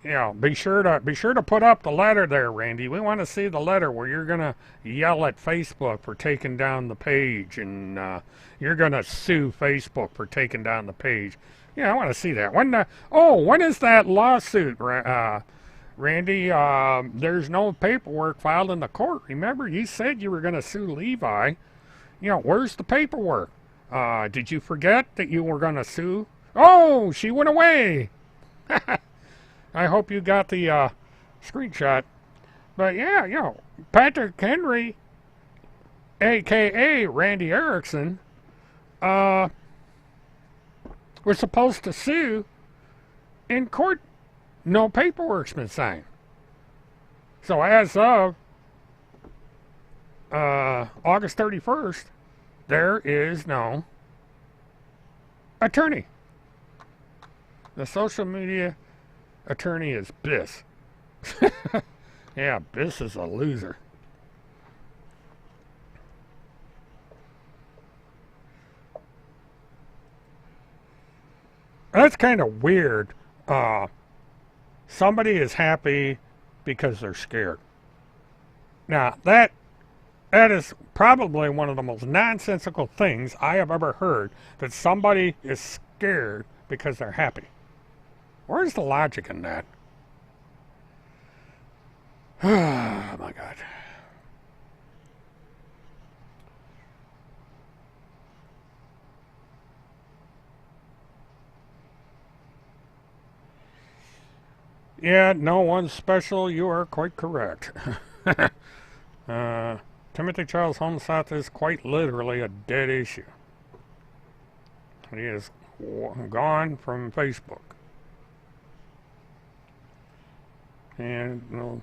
You know, be sure to put up the letter there, Randy. We want to see the letter where you're gonna yell at Facebook for taking down the page, and you're gonna sue Facebook for taking down the page. Yeah, I want to see that. When is that lawsuit, Randy? There's no paperwork filed in the court. Remember, you said you were gonna sue Levi. You know, where's the paperwork? Did you forget that you were gonna sue? Oh, she went away. I hope you got the screenshot. But yeah, you know, Patrick Henry, a.k.a. Randy Erickson, was supposed to sue in court. No paperwork's been signed. So as of August 31st, there is no attorney. The social media attorney is Biss. Yeah, Biss is a loser. That's kind of weird. Somebody is happy because they're scared. Now, that is probably one of the most nonsensical things I have ever heard, that somebody is scared because they're happy. Where's the logic in that? Oh my God. Yeah, no one's special. You are quite correct. Timothy Charles Homesat is quite literally a dead issue. He is gone from Facebook. And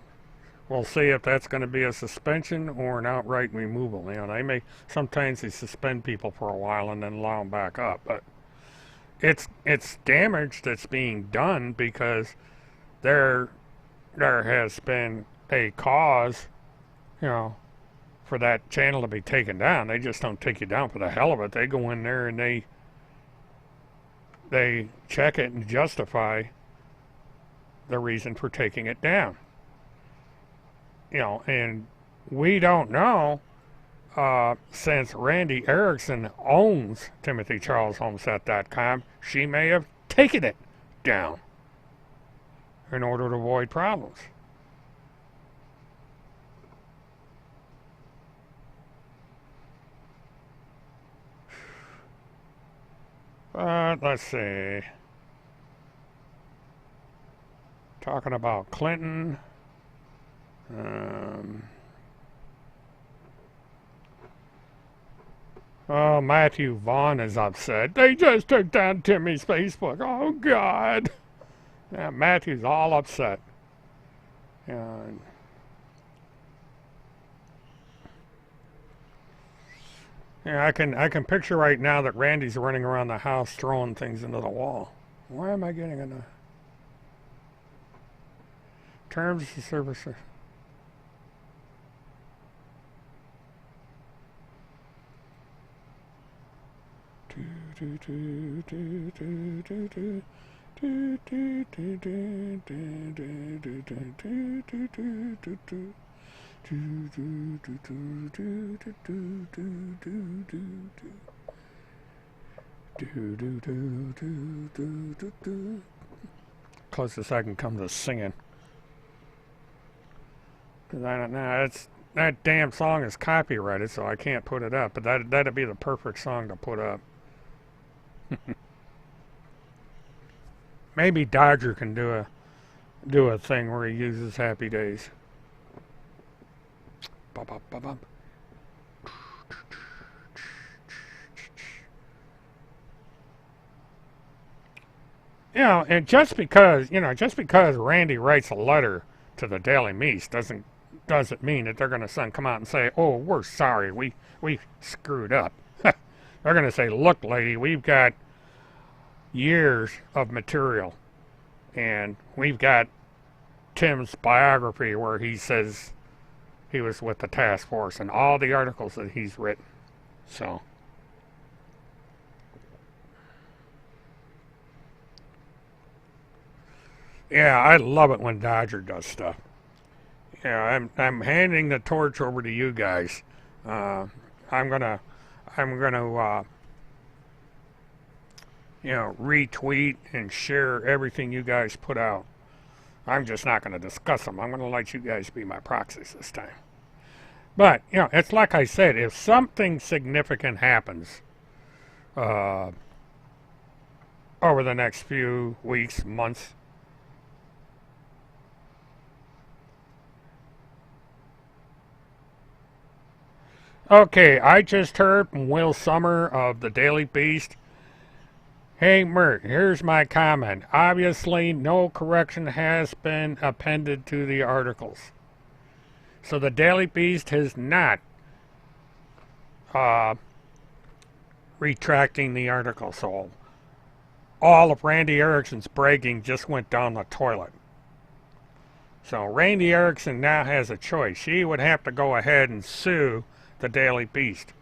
we'll see if that's going to be a suspension or an outright removal. You know, they sometimes suspend people for a while and then allow them back up, but it's damage that's being done because there has been a cause, you know, for that channel to be taken down. They just don't take you down for the hell of it. They go in there and they check it and justify the reason for taking it down. You know, and we don't know, since Randy Erickson owns TimothyCharlesHomesat.com, she may have taken it down in order to avoid problems. Let's see. Talking about Clinton. Oh, Matthew Vaughn is upset. They just took down Timmy's Facebook. Oh, God. Yeah, Matthew's all upset. Yeah. Yeah, I can picture right now that Randy's running around the house throwing things into the wall. Why am I getting in the terms of service? Closest I can come to singing. Because I don't know, that damn song is copyrighted, so I can't put it up. But that'd be the perfect song to put up. Maybe Dodger can do a thing where he uses Happy Days. Ba-ba-ba-ba. You know, and just because Randy writes a letter to the Daily Beast doesn't mean that they're going to come out and say, "Oh, we're sorry, we screwed up." They're going to say, "Look, lady, we've got years of material, and we've got Tim's biography where he says he was with the task force and all the articles that he's written." So. Yeah, I love it when Dodger does stuff. Yeah, I'm handing the torch over to you guys. I'm gonna retweet and share everything you guys put out. I'm just not gonna discuss them. I'm gonna let you guys be my proxies this time. But it's like I said, if something significant happens over the next few weeks, months. Okay, I just heard from Will Summer of the Daily Beast. Hey, Mert, here's my comment. Obviously, no correction has been appended to the articles. So the Daily Beast has not retracting the article. So all of Randy Erickson's bragging just went down the toilet. So Randy Erickson now has a choice. She would have to go ahead and sue the Daily Beast,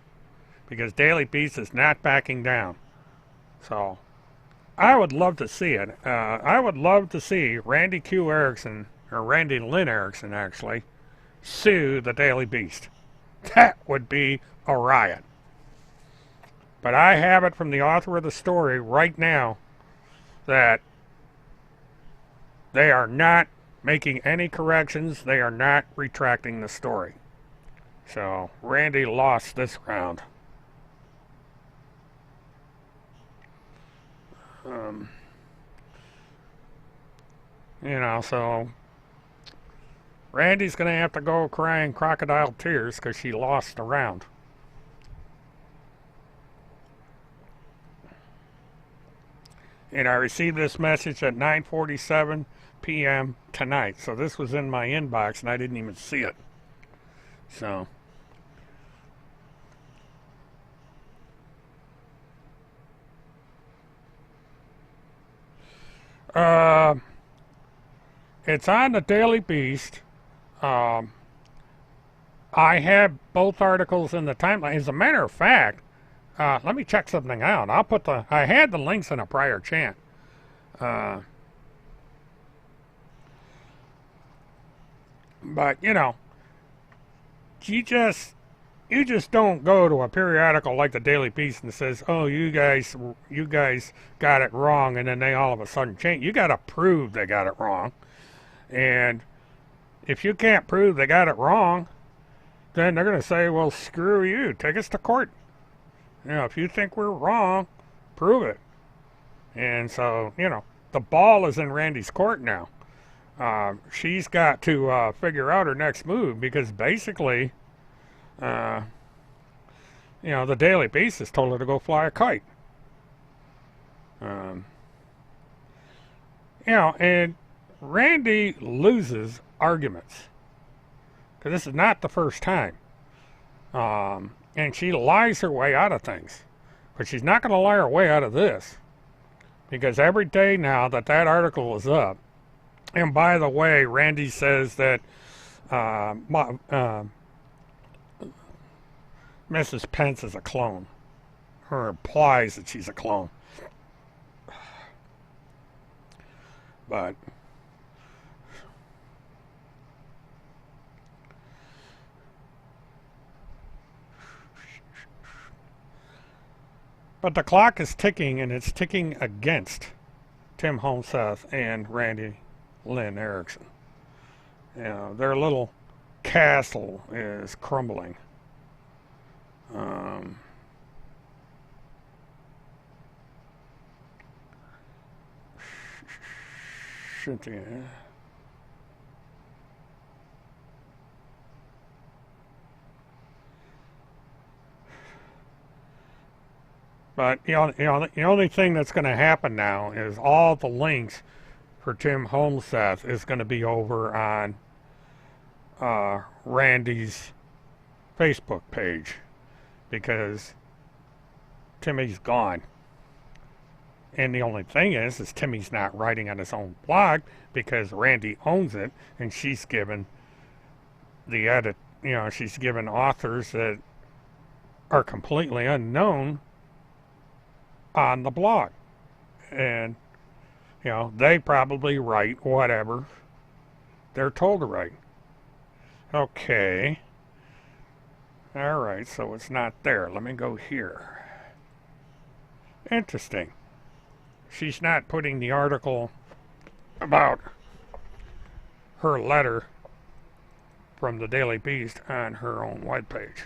because Daily Beast is not backing down. So I would love to see it. I would love to see Randy Q. Erickson, or Randy Lynn Erickson actually, sue the Daily Beast. That would be a riot. But I have it from the author of the story right now that they are not making any corrections. They are not retracting the story. So Randy lost this round. So Randy's going to have to go crying crocodile tears because she lost the round. And I received this message at 9:47 p.m. tonight. So this was in my inbox and I didn't even see it. So. It's on the Daily Beast. I have both articles in the timeline. As a matter of fact, let me check something out. I had the links in a prior chat. But you just don't go to a periodical like the Daily Beast and says, "Oh, you guys got it wrong," and then they all of a sudden change. You got to prove they got it wrong, and if you can't prove they got it wrong, then they're going to say, "Well, screw you. Take us to court. If you think we're wrong, prove it." And so, the ball is in Randy's court now. She's got to figure out her next move because basically. The Daily Beast has told her to go fly a kite. And Randy loses arguments. Because this is not the first time. And she lies her way out of things. But she's not going to lie her way out of this. Because every day now that article is up, and by the way, Randy says that Mrs. Pence is a clone, or implies that she's a clone. But But the clock is ticking, and it's ticking against Tim Homeseth and Randy Lynn Erickson. You know, their little castle is crumbling. Cynthia. But the only thing that's going to happen now is all the links for Tim Homeseth is going to be over on Randy's Facebook page, because Timmy's gone. And the only thing is Timmy's not writing on his own blog because Randy owns it, and she's given the edit. You know, she's given authors that are completely unknown on the blog, and you know, they probably write whatever they're told to write. Okay. Alright, so it's not there. Let me go here. Interesting. She's not putting the article about her letter from the Daily Beast on her own webpage.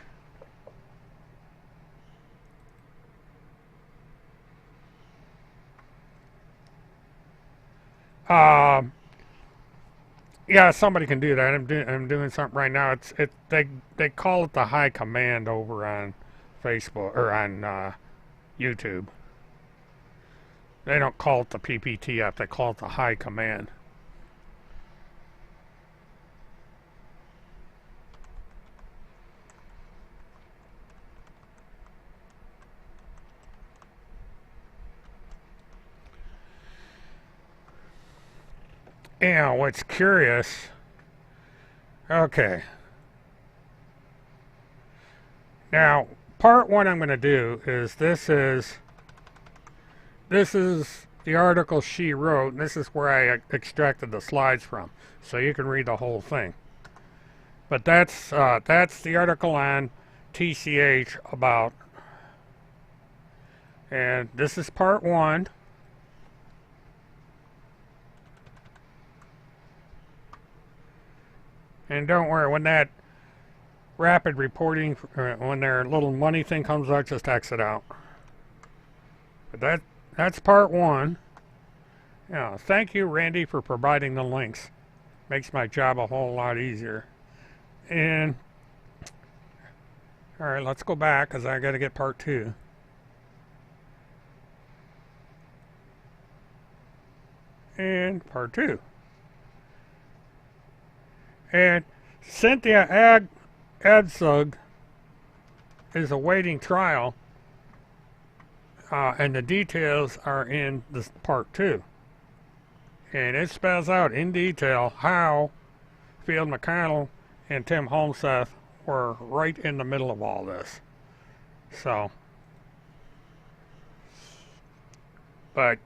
Yeah, somebody can do that. I'm doing something right now. They call it the high command over on Facebook or on YouTube. They don't call it the PPTF. They call it the high command. And what's curious, okay. Now, part one I'm going to do is this is the article she wrote, and this is where I extracted the slides from, so you can read the whole thing. But that's the article on TCH about, and this is part one. And don't worry, when that rapid reporting, when their little money thing comes out, just exit out. But that's part one. Yeah, thank you, Randy, for providing the links. Makes my job a whole lot easier. And, alright, let's go back, because I got to get part two. And part two. And Cynthia Adsug is awaiting trial, and the details are in this part two. And it spells out in detail how Field McConnell and Tim Homeseth were right in the middle of all this. So, but,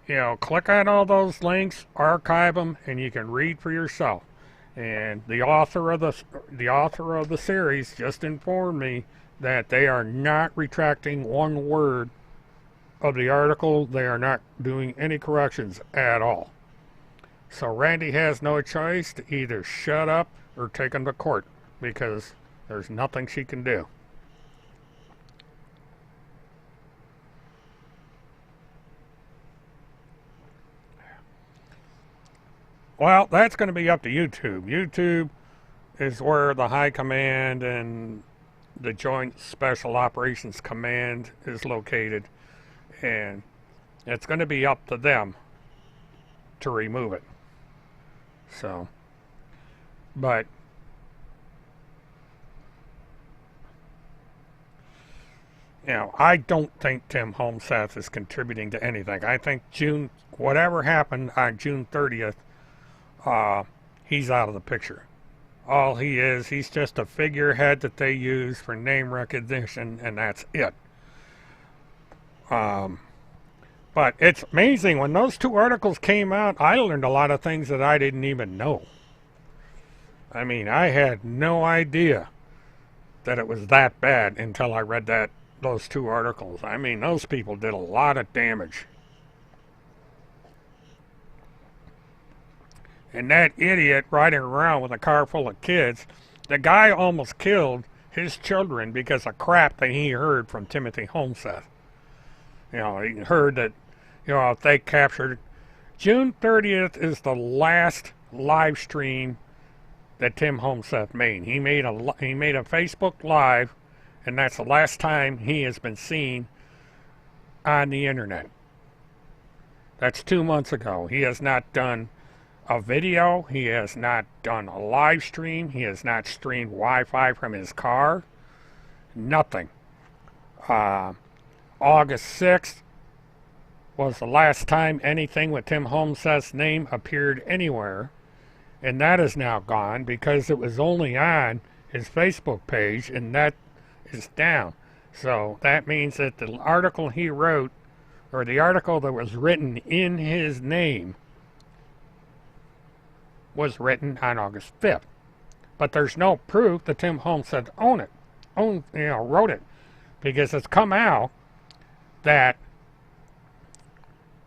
you know, click on all those links, archive them, and you can read for yourself. And the author of the series just informed me that they are not retracting one word of the article. They are not doing any corrections at all. So Randy has no choice to either shut up or take him to court, because there's nothing she can do. Well, that's going to be up to YouTube. YouTube is where the High Command and the Joint Special Operations Command is located, and it's going to be up to them to remove it. So, but you know, I don't think Tim Homeseth is contributing to anything. I think whatever happened on June 30th, he's out of the picture. All he is, he's just a figurehead that they use for name recognition, and that's it. But it's amazing, when those two articles came out, I learned a lot of things that I didn't even know. I mean, I had no idea that it was that bad until I read that those two articles. I mean, those people did a lot of damage. And that idiot riding around with a car full of kids, the guy almost killed his children because of crap that he heard from Timothy Homeseth. You know, he heard that, you know, if they captured June 30th is the last live stream that Tim Homeseth made. He made a Facebook Live, and that's the last time he has been seen on the internet. That's 2 months ago. He has not done a video. He has not done a live stream. He has not streamed Wi-Fi from his car. Nothing. August 6th was the last time anything with Tim Homeseth's name appeared anywhere. And that is now gone because it was only on his Facebook page, and that is down. So that means that the article he wrote, or the article that was written in his name, was written on August 5th. But there's no proof that Tim Homeseth wrote it, because it's come out that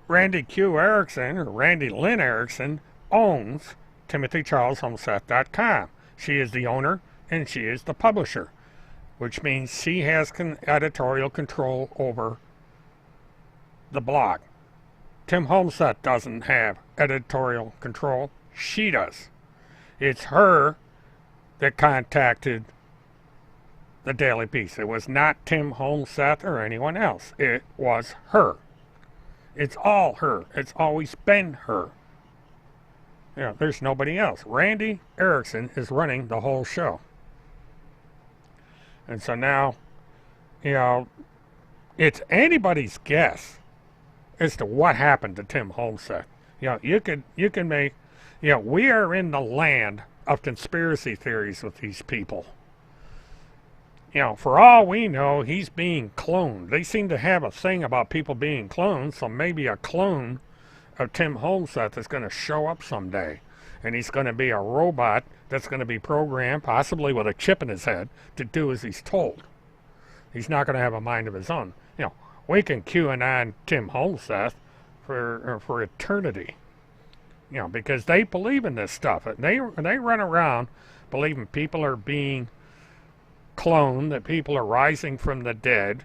Randy Q. Erickson, or Randy Lynn Erickson, owns TimothyCharlesHomeseth.com. She is the owner and she is the publisher, which means she has editorial control over the blog. Tim Homeseth doesn't have editorial control. She does. It's her that contacted the Daily Beast. It was not Tim Homeseth or anyone else. It was her. It's all her. It's always been her. You know, there's nobody else. Randy Erickson is running the whole show. And so now, you know, it's anybody's guess as to what happened to Tim Homeseth. You know, you can make, you know, we are in the land of conspiracy theories with these people. You know, for all we know, he's being cloned. They seem to have a thing about people being cloned, so maybe a clone of Tim Homeseth is going to show up someday. And he's going to be a robot that's going to be programmed, possibly with a chip in his head, to do as he's told. He's not going to have a mind of his own. You know, we can QAnon Tim Homeseth for eternity. You know, because they believe in this stuff. They run around believing people are being cloned, that people are rising from the dead,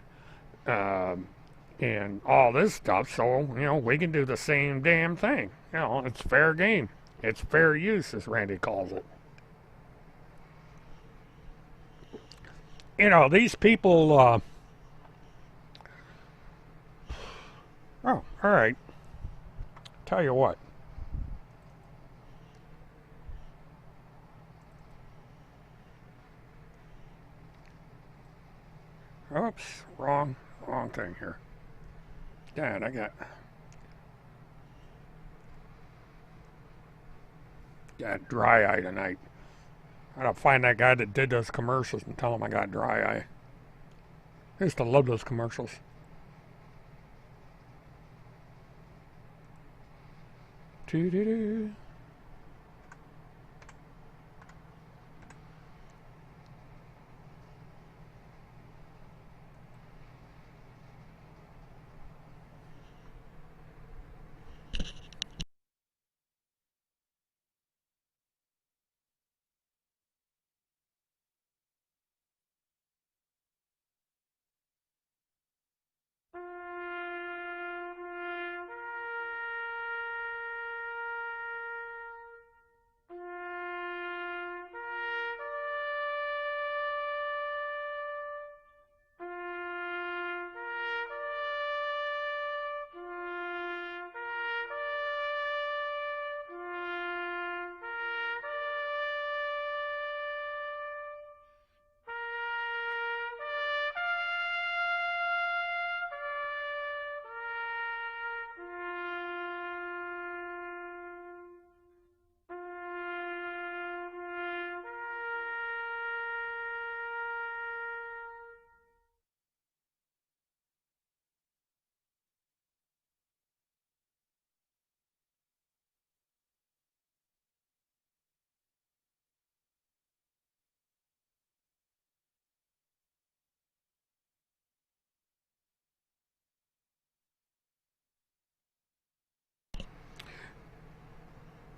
and all this stuff. So, you know, we can do the same damn thing. You know, it's fair game. It's fair use, as Randy calls it. You know, these people, oh, all right. Tell you what. Oops, wrong thing here. Dad, I got dry eye tonight. I gotta find that guy that did those commercials and tell him I got dry eye. I used to love those commercials. Doo-doo-doo.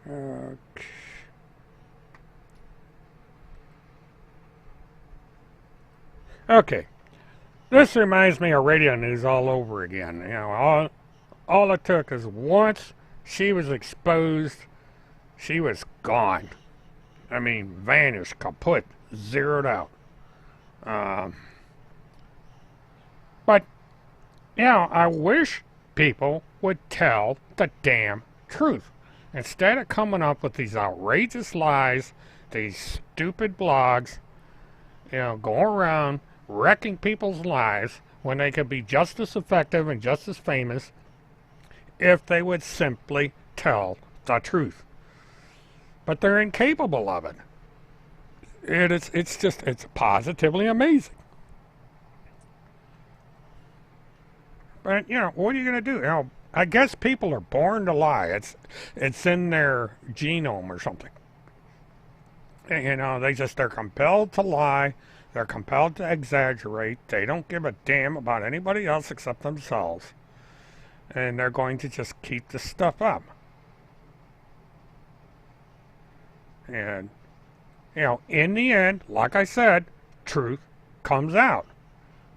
Okay. Okay. This reminds me of radio news all over again. You know, all it took is once she was exposed, she was gone. I mean, vanished, kaput, zeroed out. Um, but, you know, I wish people would tell the damn truth. Instead of coming up with these outrageous lies, these stupid blogs, you know, going around wrecking people's lives when they could be just as effective and just as famous if they would simply tell the truth. But they're incapable of it. It's positively amazing. But, you know, what are you going to do? You know, I guess people are born to lie. It's in their genome or something. You know, they're compelled to lie. They're compelled to exaggerate. They don't give a damn about anybody else except themselves. And they're going to just keep this stuff up. And, you know, in the end, like I said, truth comes out.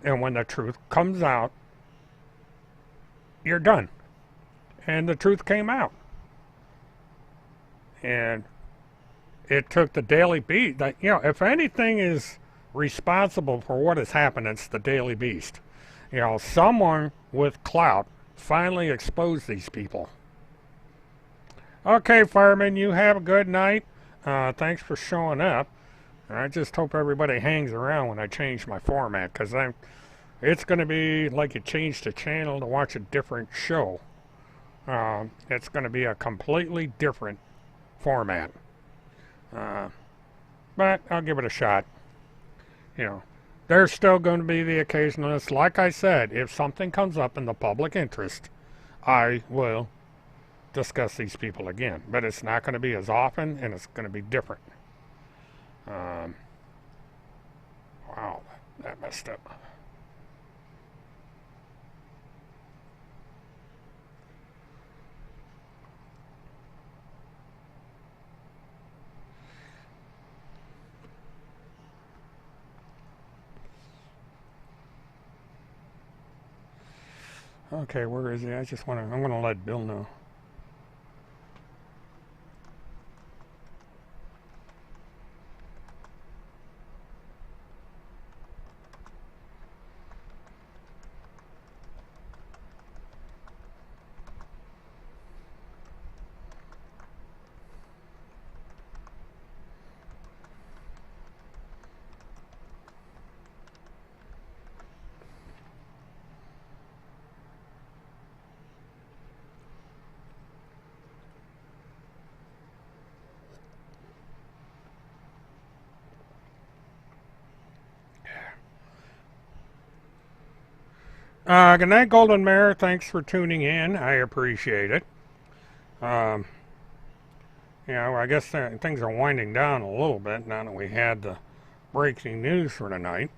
And when the truth comes out, you're done. And the truth came out. And it took the Daily Beast. You know, if anything is responsible for what has happened, it's the Daily Beast. You know, someone with clout finally exposed these people. Okay, fireman, you have a good night. Thanks for showing up. I just hope everybody hangs around when I change my format, because it's going to be like you changed the channel to watch a different show. It's going to be a completely different format. But I'll give it a shot. You know, there's still going to be the occasionalist. Like I said, if something comes up in the public interest, I will discuss these people again. But it's not going to be as often, and it's going to be different. Wow, that messed up. Okay, where is he? I'm going to let Bill know. Good night, Golden Mare. Thanks for tuning in. I appreciate it. You know, I guess things are winding down a little bit now that we had the breaking news for tonight.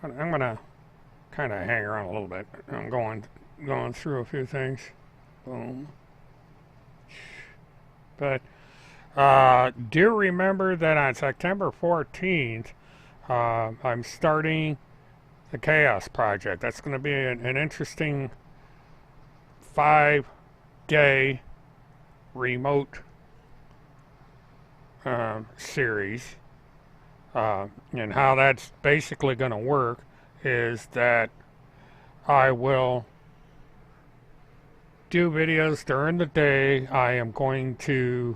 I'm going to kind of hang around a little bit. I'm going through a few things. Boom. But do remember that on September 14th, I'm starting the Chaos Project. That's going to be an interesting 5-day remote series. And how that's basically going to work is that I will do videos during the day. I am going to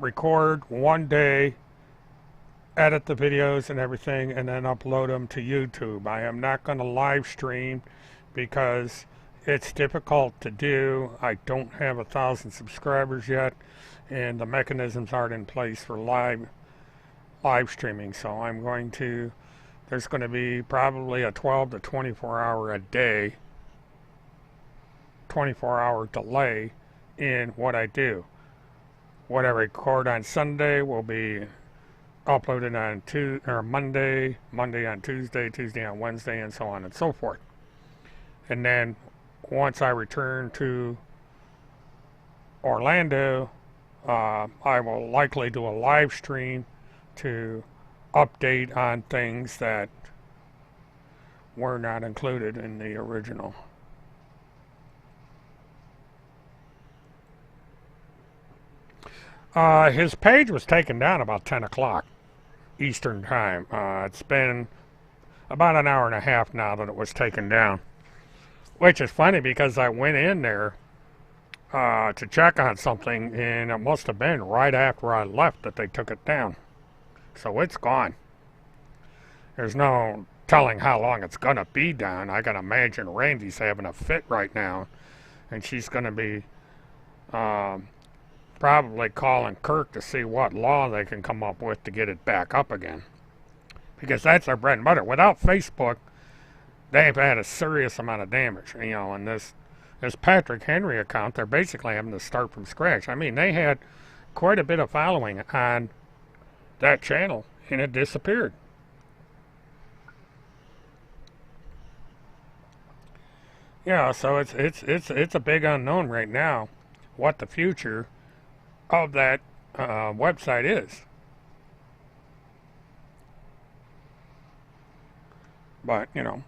record one day, edit the videos and everything, and then upload them to YouTube. I am not going to live stream because it's difficult to do. I don't have 1,000 subscribers yet, and the mechanisms aren't in place for live streaming. So there's going to be probably a 12 to 24 hour a day, 24-hour delay in what I do. What I record on Sunday will be uploaded on Monday on Tuesday, Tuesday on Wednesday, and so on and so forth. And then once I return to Orlando, I will likely do a live stream to update on things that were not included in the original. His page was taken down about 10 o'clock Eastern Time. It's been about an hour and a half now that it was taken down. Which is funny because I went in there to check on something, and it must have been right after I left that they took it down. So it's gone. There's no telling how long it's going to be down. I can imagine Randy's having a fit right now, and she's going to be probably calling Kirk to see what law they can come up with to get it back up again. Because that's their bread and butter. Without Facebook, they've had a serious amount of damage. You know, and this Patrick Henry account, they're basically having to start from scratch. I mean, they had quite a bit of following on that channel, and it disappeared. Yeah, so it's a big unknown right now what the future of that website is. But, you know,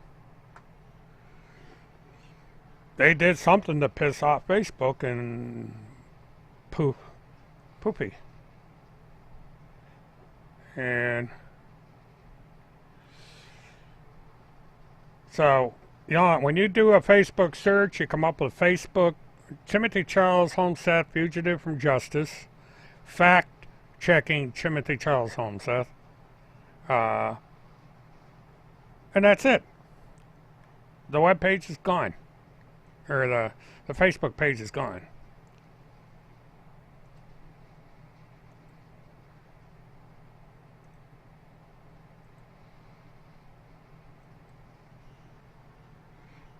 they did something to piss off Facebook, and poopy. And so, you know, when you do a Facebook search, you come up with Facebook, Timothy Charles Homeseth, fugitive from justice, fact checking Timothy Charles Homeseth, and that's it. The web page is gone, or the Facebook page is gone.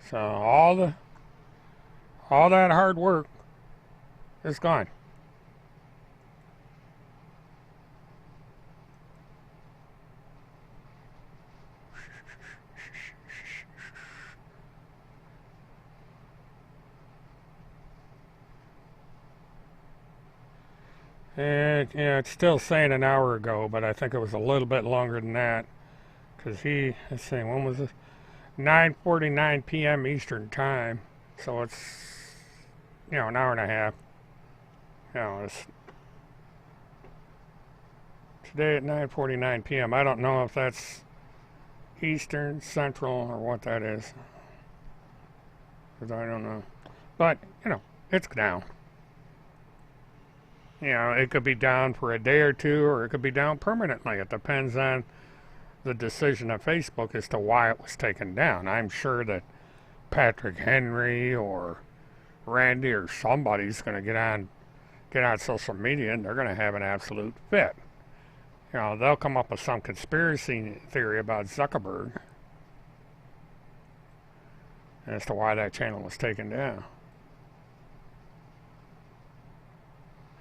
So all that hard work is gone. And yeah, it's still saying an hour ago, but I think it was a little bit longer than that. Because let's see, when was it? 9:49 p.m. Eastern Time. So it's, you know, an hour and a half. You know, it's today at 9:49 p.m. I don't know if that's Eastern, Central, or what that is. Because I don't know. But, you know, it's down. You know, it could be down for a day or two, or it could be down permanently. It depends on the decision of Facebook as to why it was taken down. I'm sure that Patrick Henry or Randy or somebody's going to get on social media, and they're going to have an absolute fit. You know, they'll come up with some conspiracy theory about Zuckerberg as to why that channel was taken down.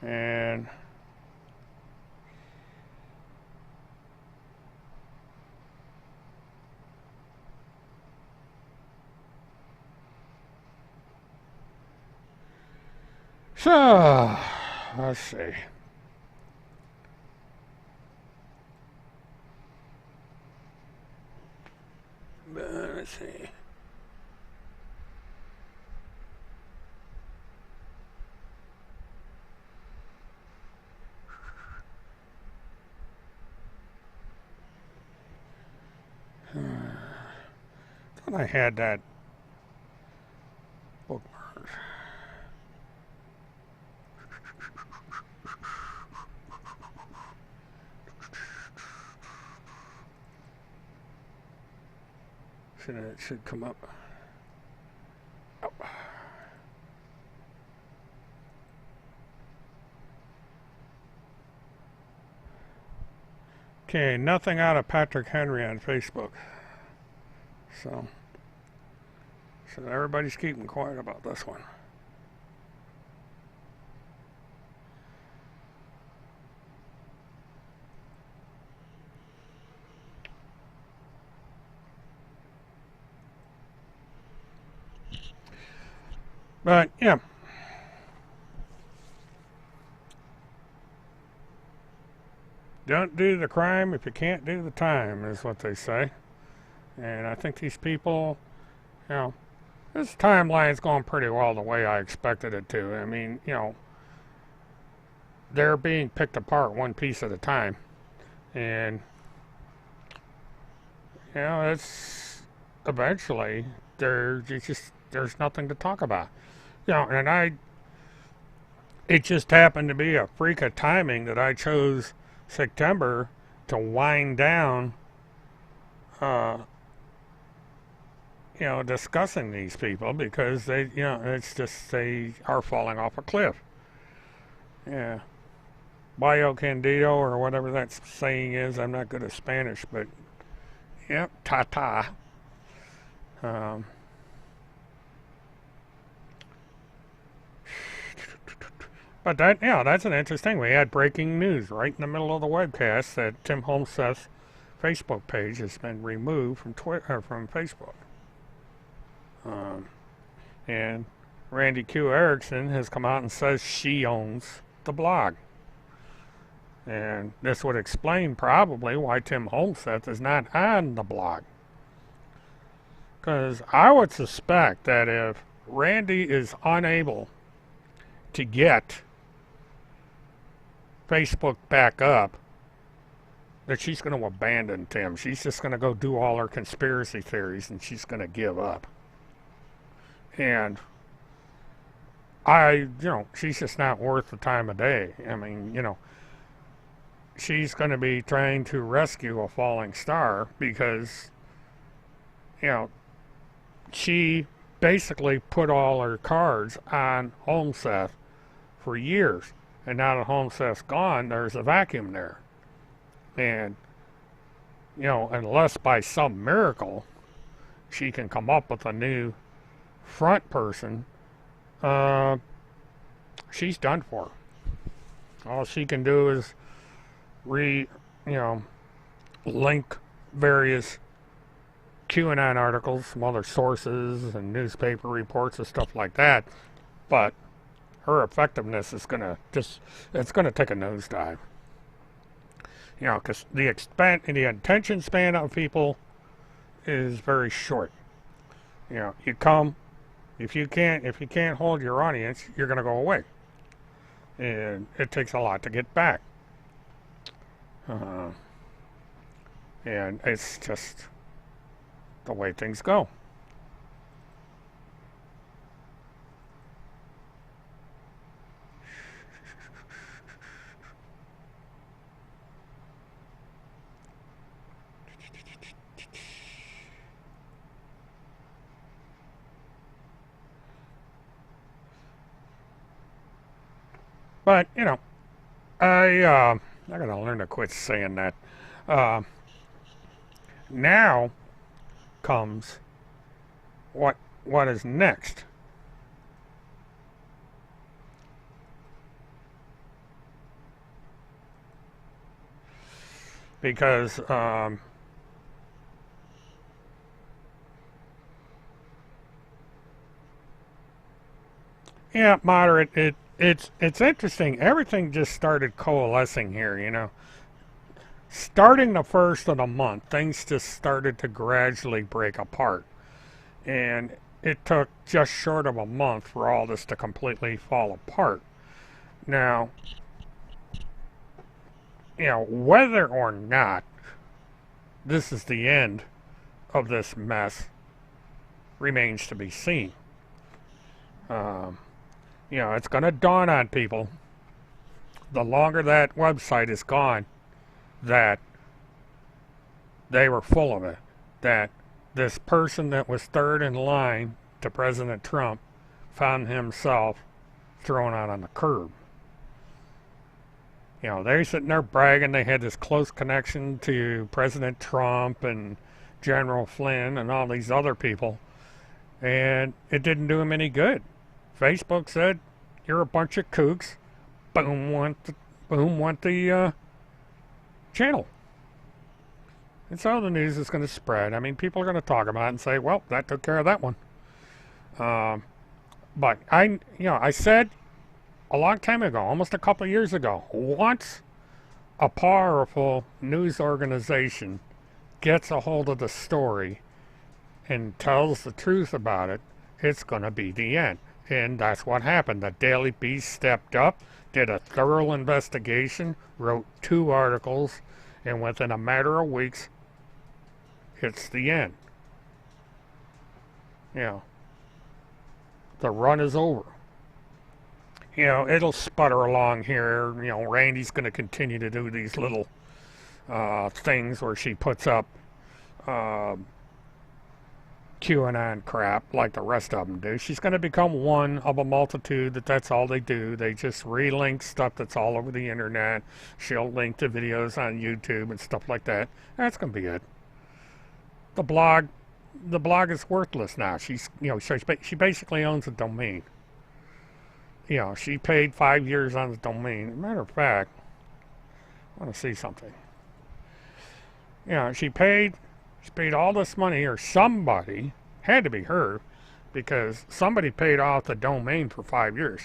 And so, let's see. Let's see. Thought I had that bookmark. It should come up. Oh. Okay, nothing out of Patrick Henry on Facebook. So everybody's keeping quiet about this one. But, yeah. Don't do the crime if you can't do the time, is what they say. And I think these people, you know, this timeline's going pretty well the way I expected it to. I mean, you know, they're being picked apart one piece at a time. And, you know, it's eventually there's nothing to talk about. You know, and it just happened to be a freak of timing that I chose September to wind down, you know, discussing these people because they, you know, it's just they are falling off a cliff. Yeah. Bio Candido or whatever that saying is. I'm not good at Spanish, but yep, ta-ta. Um, but that, yeah, that's an interesting. We had breaking news right in the middle of the webcast that Tim Homeseth's Facebook page has been removed from Twitter from Facebook. And Randy Q. Erickson has come out and says she owns the blog. And this would explain probably why Tim Homeseth is not on the blog. Because I would suspect that if Randy is unable to get Facebook back up, that she's going to abandon Tim. She's just going to go do all her conspiracy theories and she's going to give up. And you know, she's just not worth the time of day. I mean, you know, she's going to be trying to rescue a falling star because, you know, she basically put all her cards on Homeseth for years. And now that Homeseth's gone, there's a vacuum there. And, you know, unless by some miracle she can come up with a new front person, she's done for. All she can do is link various QAnon articles from other sources and newspaper reports and stuff like that. But her effectiveness is it's gonna take a nosedive. You know, because the attention span of people is very short. You know, you come, if you can't hold your audience, you're gonna go away, and it takes a lot to get back. And it's just the way things go. But, you know, I gotta learn to quit saying that. Now comes what is next. Because yeah, moderate. It's interesting. Everything just started coalescing here, you know. Starting the first of the month, things just started to gradually break apart. And it took just short of a month for all this to completely fall apart. Now, you know, whether or not this is the end of this mess remains to be seen. You know, it's going to dawn on people, the longer that website is gone, that they were full of it. That this person that was third in line to President Trump found himself thrown out on the curb. You know, they're sitting there bragging they had this close connection to President Trump and General Flynn and all these other people, and it didn't do them any good. Facebook said, "You're a bunch of kooks." Boom, want the channel. And so the news is going to spread. I mean, people are going to talk about it and say, "Well, that took care of that one." But I said a long time ago, almost a couple of years ago, once a powerful news organization gets a hold of the story and tells the truth about it, it's going to be the end. And that's what happened. The Daily Beast stepped up, did a thorough investigation, wrote 2 articles, and within a matter of weeks, it's the end. The run is over. It'll sputter along here. Randy's going to continue to do these little things where she puts up QAnon crap like the rest of them do. She's going to become one of a multitude that's all they do. They just relink stuff that's all over the internet. She'll link to videos on YouTube and stuff like that. That's going to be it. The blog is worthless now. She basically owns a domain. She paid 5 years on the domain. As a matter of fact, I want to see something. She paid all this money, or somebody, had to be her, because somebody paid off the domain for 5 years.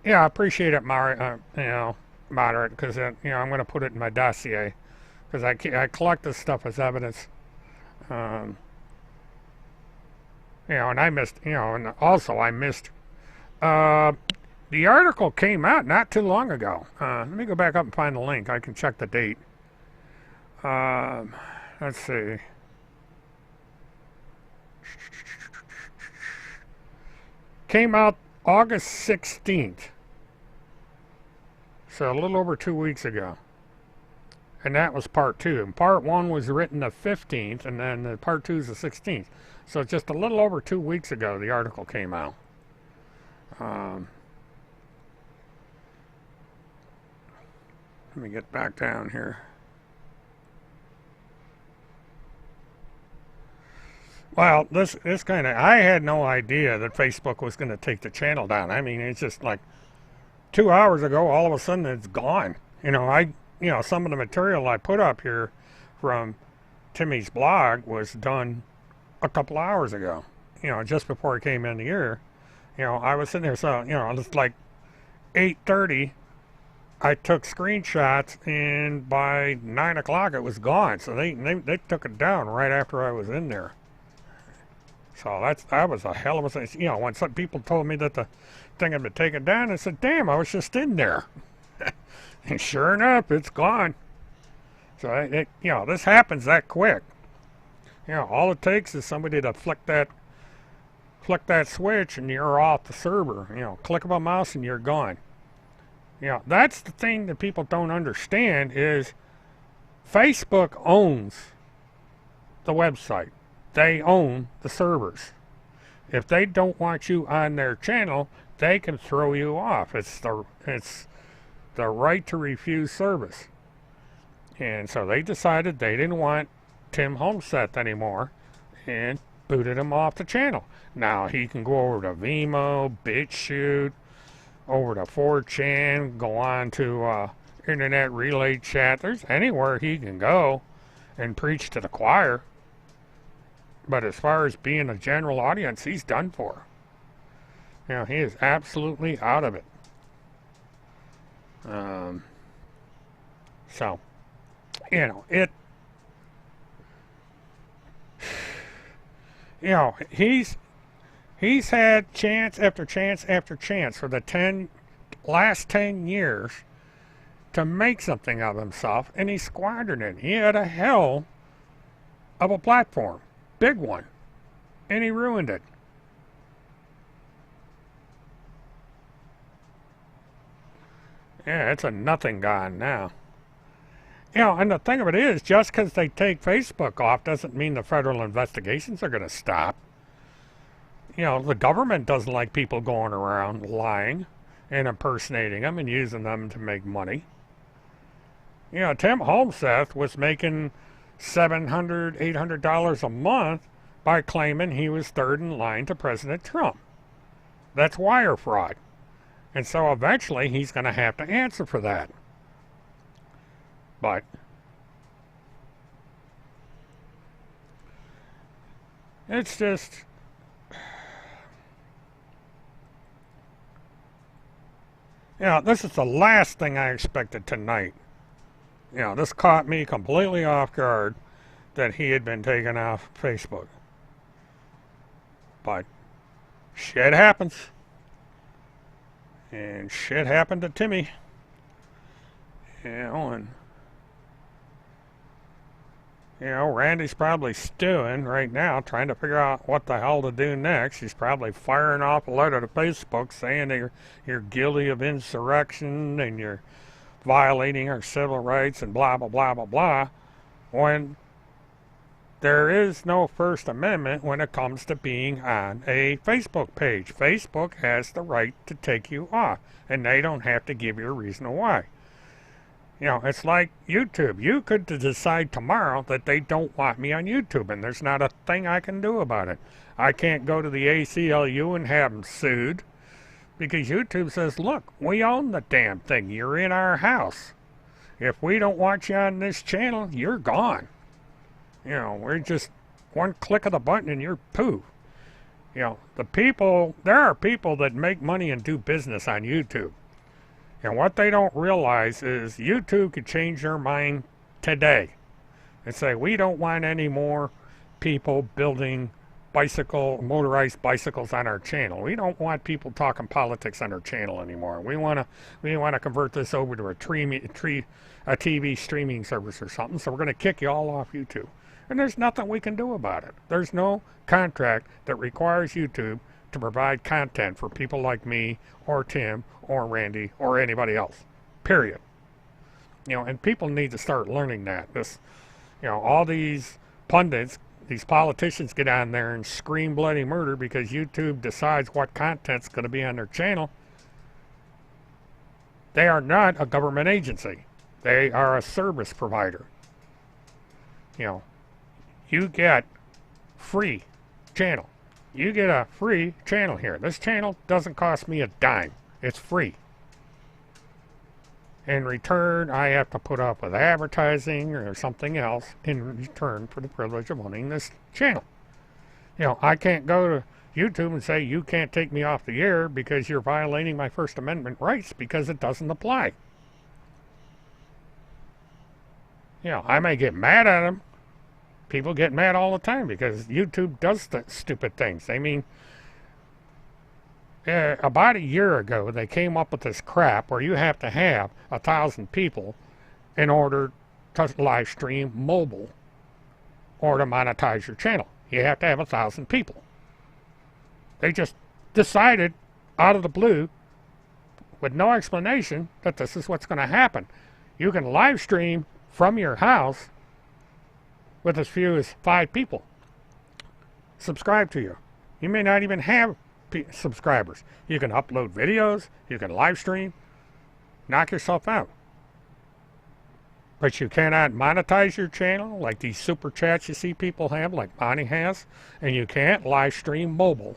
I appreciate it, moderate, because I'm going to put it in my dossier, because I collect this stuff as evidence. And I missed, and also I missed, the article came out not too long ago. Let me go back up and find the link. I can check the date. Let's see. Came out August 16th. So a little over 2 weeks ago. And that was part 2. And part 1 was written the 15th, and then the part 2 is the 16th. So just a little over 2 weeks ago, the article came out. Let me get back down here. Well, this kind of, I had no idea that Facebook was going to take the channel down. I mean, it's just like 2 hours ago, all of a sudden it's gone. Some of the material I put up here from Timmy's blog was done a couple hours ago. Just before I came in here. I was sitting there, so, it's like 8:30. I took screenshots, and by 9 o'clock it was gone. So they took it down right after I was in there. So that was a hell of a thing. When some people told me that the thing had been taken down, I said, damn, I was just in there. And sure enough, it's gone. So, this happens that quick. All it takes is somebody to flick that switch and you're off the server. Click of a mouse and you're gone. That's the thing that people don't understand is Facebook owns the website. They own the servers. If they don't want you on their channel, they can throw you off. It's the right to refuse service. And so they decided they didn't want Tim Homestead anymore and booted him off the channel. Now he can go over to Vimeo, BitChute, over to 4chan, go on to Internet Relay Chat. There's anywhere he can go and preach to the choir. But as far as being a general audience, he's done for. He is absolutely out of it. So, he's had chance after chance after chance for the last 10 years to make something of himself, and he squandered it. He had a hell of a platform, big one, and he ruined it. Yeah, it's a nothing gone now. And the thing of it is, just because they take Facebook off doesn't mean the federal investigations are going to stop. The government doesn't like people going around lying and impersonating them and using them to make money. Tim Homestead was making $700, $800 a month by claiming he was third in line to President Trump. That's wire fraud. And so eventually he's going to have to answer for that. But It's just, this is the last thing I expected tonight. This caught me completely off guard that he had been taken off Facebook. But shit happens. And shit happened to Timmy. And Randy's probably stewing right now, trying to figure out what the hell to do next. He's probably firing off a letter to Facebook saying that you're guilty of insurrection and you're violating our civil rights and blah, blah, blah, blah, blah, when there is no First Amendment when it comes to being on a Facebook page. Facebook has the right to take you off, and they don't have to give you a reason why. It's like YouTube. You could decide tomorrow that they don't want me on YouTube, and there's not a thing I can do about it. I can't go to the ACLU and have them sued, because YouTube says, look, we own the damn thing. You're in our house. If we don't want you on this channel, you're gone. We're just one click of the button and you're poo. There are people that make money and do business on YouTube. And what they don't realize is YouTube could change their mind today and say, we don't want any more people building motorized bicycles on our channel. We don't want people talking politics on our channel anymore. We want to convert this over to a TV streaming service or something, so we're going to kick you all off YouTube. And there's nothing we can do about it. There's no contract that requires YouTube to provide content for people like me or Tim or Randy or anybody else. Period. And people need to start learning that. All these pundits, these politicians get on there and scream bloody murder because YouTube decides what content's going to be on their channel. They are not a government agency. They are a service provider. You get free channel. You get a free channel here. This channel doesn't cost me a dime. It's free. In return, I have to put up with advertising or something else in return for the privilege of owning this channel. I can't go to YouTube and say, you can't take me off the air because you're violating my First Amendment rights, because it doesn't apply. I may get mad at them. People get mad all the time because YouTube does stupid things. About a year ago, they came up with this crap where you have to have 1,000 people in order to live stream mobile or to monetize your channel. You have to have 1,000 people. They just decided out of the blue, with no explanation, that this is what's going to happen. You can live stream from your house with as few as 5 people subscribe to you. You may not even have subscribers. You can upload videos, you can live stream, knock yourself out. But you cannot monetize your channel like these super chats you see people have, like Bonnie has, and you can't live stream mobile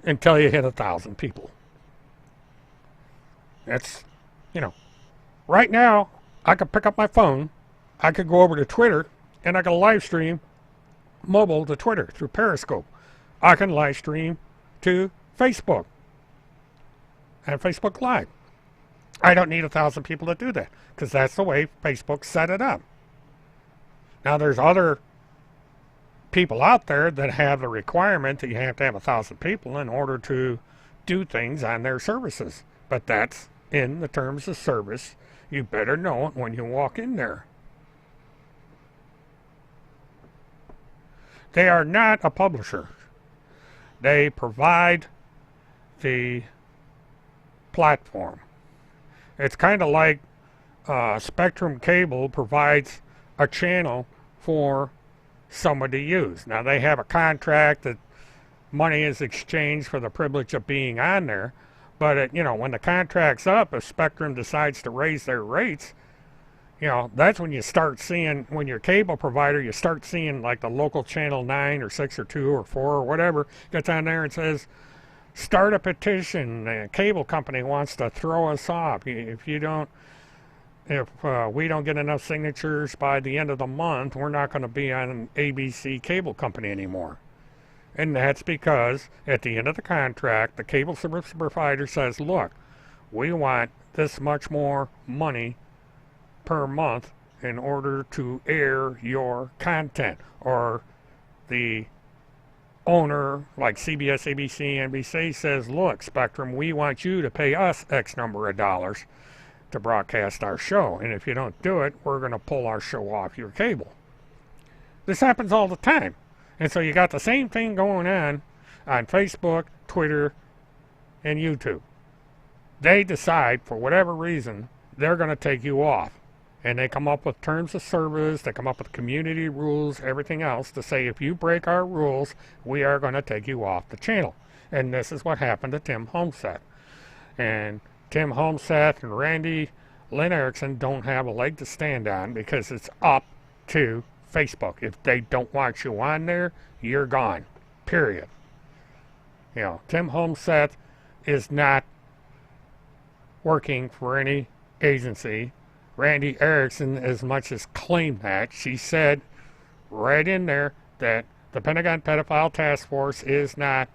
until you hit 1,000 people. That's, right now, I could pick up my phone, I could go over to Twitter, and I can live stream mobile to Twitter through Periscope. I can live stream to Facebook and Facebook Live. I don't need 1,000 people to do that because that's the way Facebook set it up. Now there's other people out there that have the requirement that you have to have 1,000 people in order to do things on their services. But that's in the terms of service. You better know it when you walk in there. They are not a publisher. They provide the platform. It's kind of like Spectrum Cable provides a channel for someone to use. Now they have a contract that money is exchanged for the privilege of being on there, but when the contract's up, if Spectrum decides to raise their rates, that's when you start seeing, when you're a cable provider, you start seeing like the local channel 9 or 6 or 2 or 4 or whatever gets on there and says, start a petition. The cable company wants to throw us off. If we don't get enough signatures by the end of the month, we're not going to be on an ABC cable company anymore. And that's because at the end of the contract, the cable service provider says, look, we want this much more money per month in order to air your content. Or the owner, like CBS, ABC, NBC, says, look, Spectrum, we want you to pay us X number of dollars to broadcast our show. And if you don't do it, we're going to pull our show off your cable. This happens all the time. And so you got the same thing going on Facebook, Twitter, and YouTube. They decide, for whatever reason, they're going to take you off. And they come up with terms of service, they come up with community rules, everything else to say, if you break our rules, we are going to take you off the channel. And this is what happened to Tim Homestead. And Tim Homestead and Randy Lynn Erickson don't have a leg to stand on because it's up to Facebook. If they don't want you on there, you're gone. Period. You know, Tim Homestead is not working for any agency. Randy Erickson as much as claimed that. She said right in there that the Pentagon Pedophile Task Force is not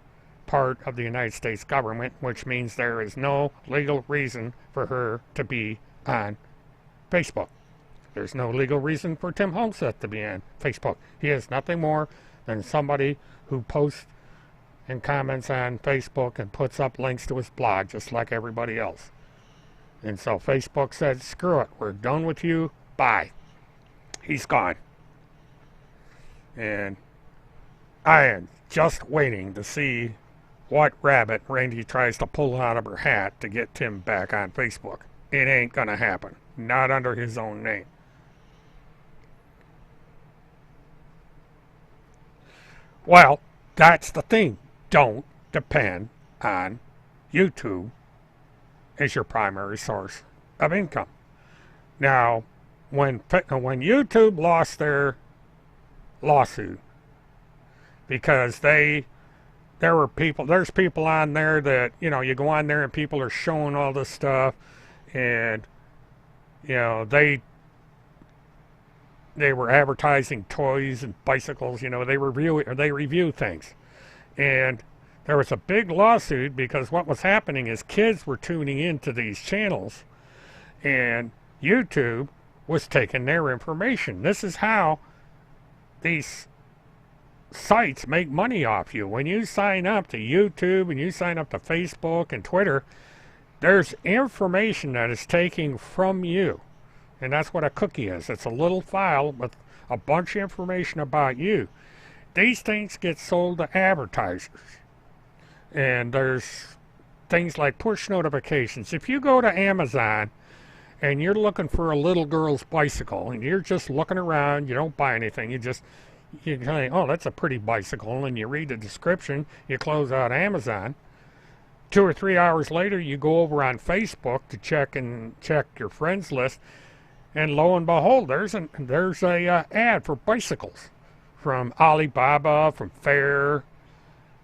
part of the United States government, which means there is no legal reason for her to be on Facebook. There's no legal reason for Tim Homestead to be on Facebook. He is nothing more than somebody who posts and comments on Facebook and puts up links to his blog just like everybody else. And so Facebook said, screw it, we're done with you, bye. He's gone. And I am just waiting to see what rabbit Randy tries to pull out of her hat to get Tim back on Facebook. It ain't gonna happen. Not under his own name. Well, that's the thing. Don't depend on YouTube as your primary source of income. Now, when YouTube lost their lawsuit, because there's people on there that, you know, you go on there and people are showing all this stuff, and, you know, they were advertising toys and bicycles, you know, they review things. And there was a big lawsuit because what was happening is kids were tuning into these channels and YouTube was taking their information. This is how these sites make money off you. When you sign up to YouTube and you sign up to Facebook and Twitter, there's information that is taken from you. And that's what a cookie is. It's a little file with a bunch of information about you. These things get sold to advertisers. And there's things like push notifications. If you go to Amazon and you're looking for a little girl's bicycle and you're just looking around, you don't buy anything, you think, oh, that's a pretty bicycle, and you read the description, you close out Amazon. 2 or 3 hours later, you go over on Facebook to check your friends list, and lo and behold, there's a ad for bicycles from Alibaba, from Fair,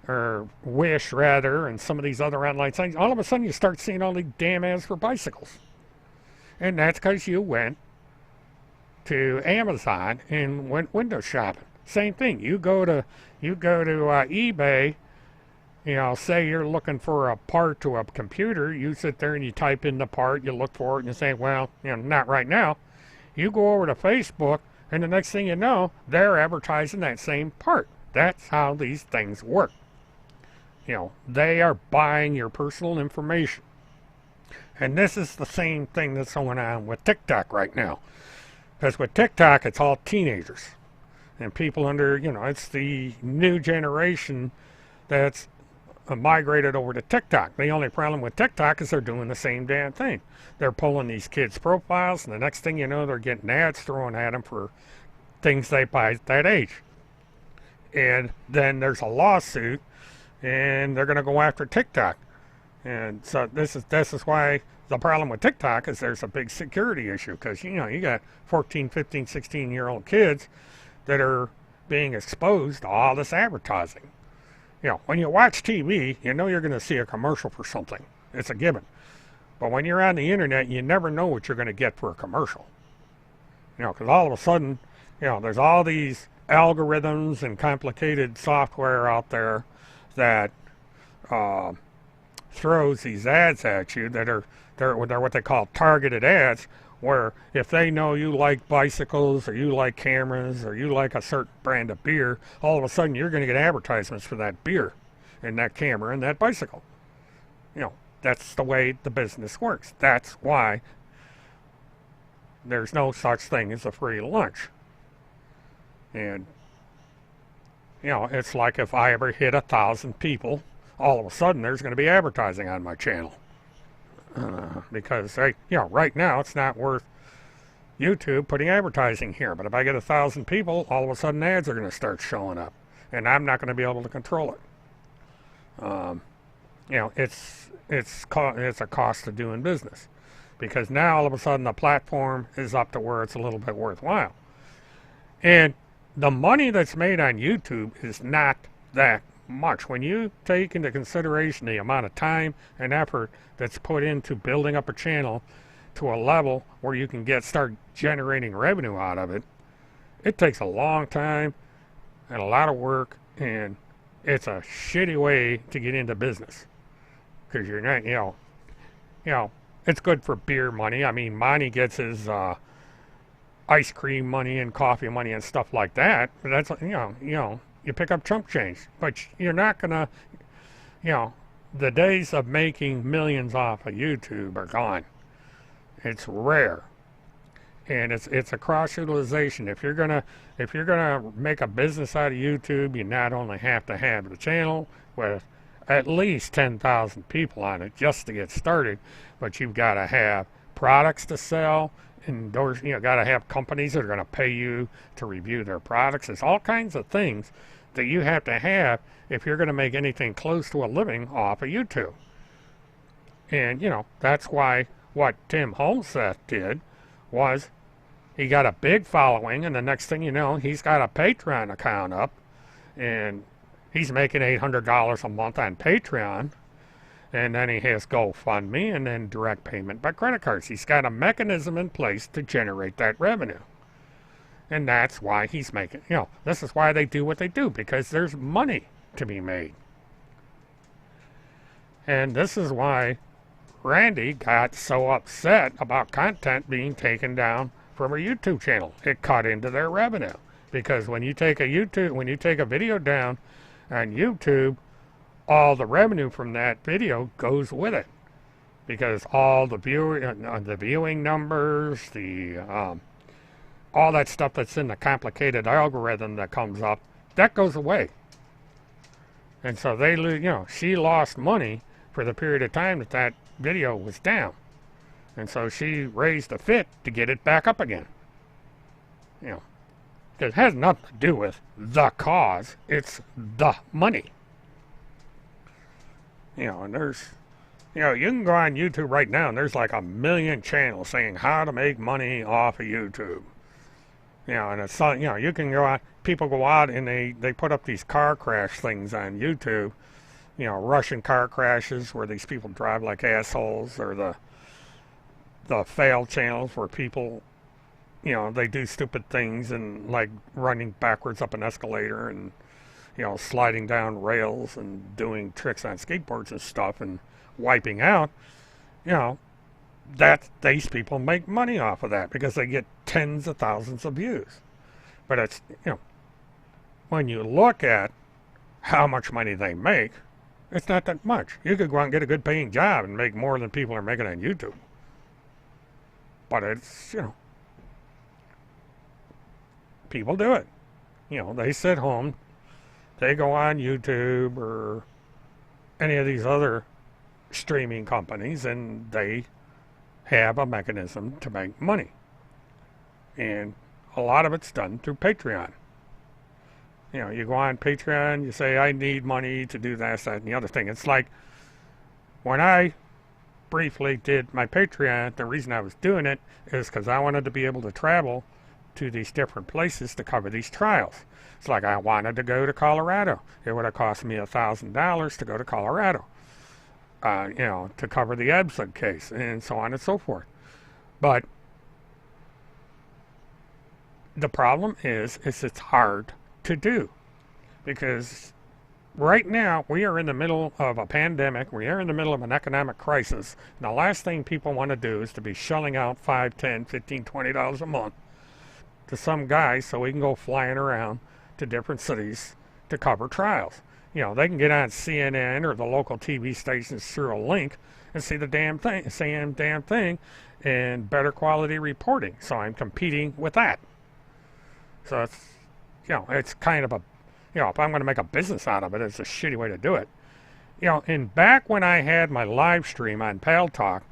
or Wish rather, and some of these other online sites. All of a sudden you start seeing all these damn ads for bicycles. And that's because you went to Amazon and went window shopping. Same thing. You go to eBay, you know, say you're looking for a part to a computer, you sit there and you type in the part, you look for it, and you say, well, you know, not right now. You go over to Facebook, and the next thing you know, they're advertising that same part. That's how these things work. You know, they are buying your personal information. And this is the same thing that's going on with TikTok right now. Because with TikTok, it's all teenagers. And people under, you know, it's the new generation that's migrated over to TikTok. The only problem with TikTok is they're doing the same damn thing. They're pulling these kids' profiles, and the next thing you know, they're getting ads thrown at them for things they buy at that age. And then there's a lawsuit, and they're going to go after TikTok. And so this is why the problem with TikTok is there's a big security issue, because, you know, you got 14, 15, 16-year-old kids that are being exposed to all this advertising. You know, when you watch TV, you know you're going to see a commercial for something. It's a given. But when you're on the internet, you never know what you're going to get for a commercial. You know, because all of a sudden, you know, there's all these algorithms and complicated software out there that throws these ads at you that are they're what they call targeted ads, where if they know you like bicycles or you like cameras or you like a certain brand of beer, all of a sudden you're going to get advertisements for that beer and that camera and that bicycle. You know, that's the way the business works. That's why there's no such thing as a free lunch. And, you know, it's like if I ever hit 1,000 people, all of a sudden there's going to be advertising on my channel. Because, you know, right now it's not worth YouTube putting advertising here. But if I get 1,000 people, all of a sudden ads are going to start showing up. And I'm not going to be able to control it. You know, it's a cost of doing business. Because now all of a sudden the platform is up to where it's a little bit worthwhile. And the money that's made on YouTube is not that much. When you take into consideration the amount of time and effort that's put into building up a channel to a level where you can start generating revenue out of it, it takes a long time and a lot of work, and it's a shitty way to get into business. Because you're not, you know, it's good for beer money. I mean, Monty gets his ice cream money and coffee money and stuff like that. But that's, you know, you pick up chump change. But you're not gonna, you know, the days of making millions off of YouTube are gone. It's rare, and it's a cross utilization. If you're gonna make a business out of YouTube, you not only have to have the channel with at least 10,000 people on it just to get started, but you've got to have products to sell, and those, you know, got to have companies that are going to pay you to review their products. There's all kinds of things that you have to have if you're going to make anything close to a living off of YouTube. And, you know, that's why what Tim Holmseth did was he got a big following, and the next thing you know, he's got a Patreon account up, and he's making $800 a month on Patreon, and then he has GoFundMe and then direct payment by credit cards. He's got a mechanism in place to generate that revenue. And that's why he's making, you know, this is why they do what they do, because there's money to be made. And this is why Randy got so upset about content being taken down from a YouTube channel. It cut into their revenue. Because when you take a video down on YouTube, all the revenue from that video goes with it, because all the viewing numbers, all that stuff that's in the complicated algorithm that comes up, that goes away. And so they lose. You know, she lost money for the period of time that video was down, and so she raised a fit to get it back up again. You know. It has nothing to do with the cause. It's the money. You know, and there's, you know, you can go on YouTube right now and there's like 1 million channels saying how to make money off of YouTube. You know, and it's, you know, you can go out, people go out and they put up these car crash things on YouTube. You know, Russian car crashes where these people drive like assholes, or the fail channels where people, you know, they do stupid things and like running backwards up an escalator and, you know, sliding down rails and doing tricks on skateboards and stuff and wiping out. You know, that these people make money off of that because they get tens of thousands of views. But it's, you know, when you look at how much money they make, it's not that much. You could go out and get a good paying job and make more than people are making on YouTube. But it's, you know, people do it. You know, they sit home, they go on YouTube or any of these other streaming companies, and they have a mechanism to make money. And a lot of it's done through Patreon. You know, you go on Patreon, you say, I need money to do this, that, and the other thing. It's like, when I briefly did my Patreon, the reason I was doing it is because I wanted to be able to travel to these different places to cover these trials. It's like I wanted to go to Colorado. It would have cost me $1,000 to go to Colorado, you know, to cover the Ebsug case, and so on and so forth. But the problem is it's hard to do, because right now we are in the middle of a pandemic. We are in the middle of an economic crisis. And the last thing people want to do is to be shelling out $5, $10, $15, $20 a month to some guy so he can go flying around to different cities to cover trials. You know, they can get on CNN or the local TV stations through a link and see the damn thing and better quality reporting. So I'm competing with that. So it's, you know, it's kind of a, you know, if I'm going to make a business out of it, it's a shitty way to do it. You know, and back when I had my live stream on Pal Talk,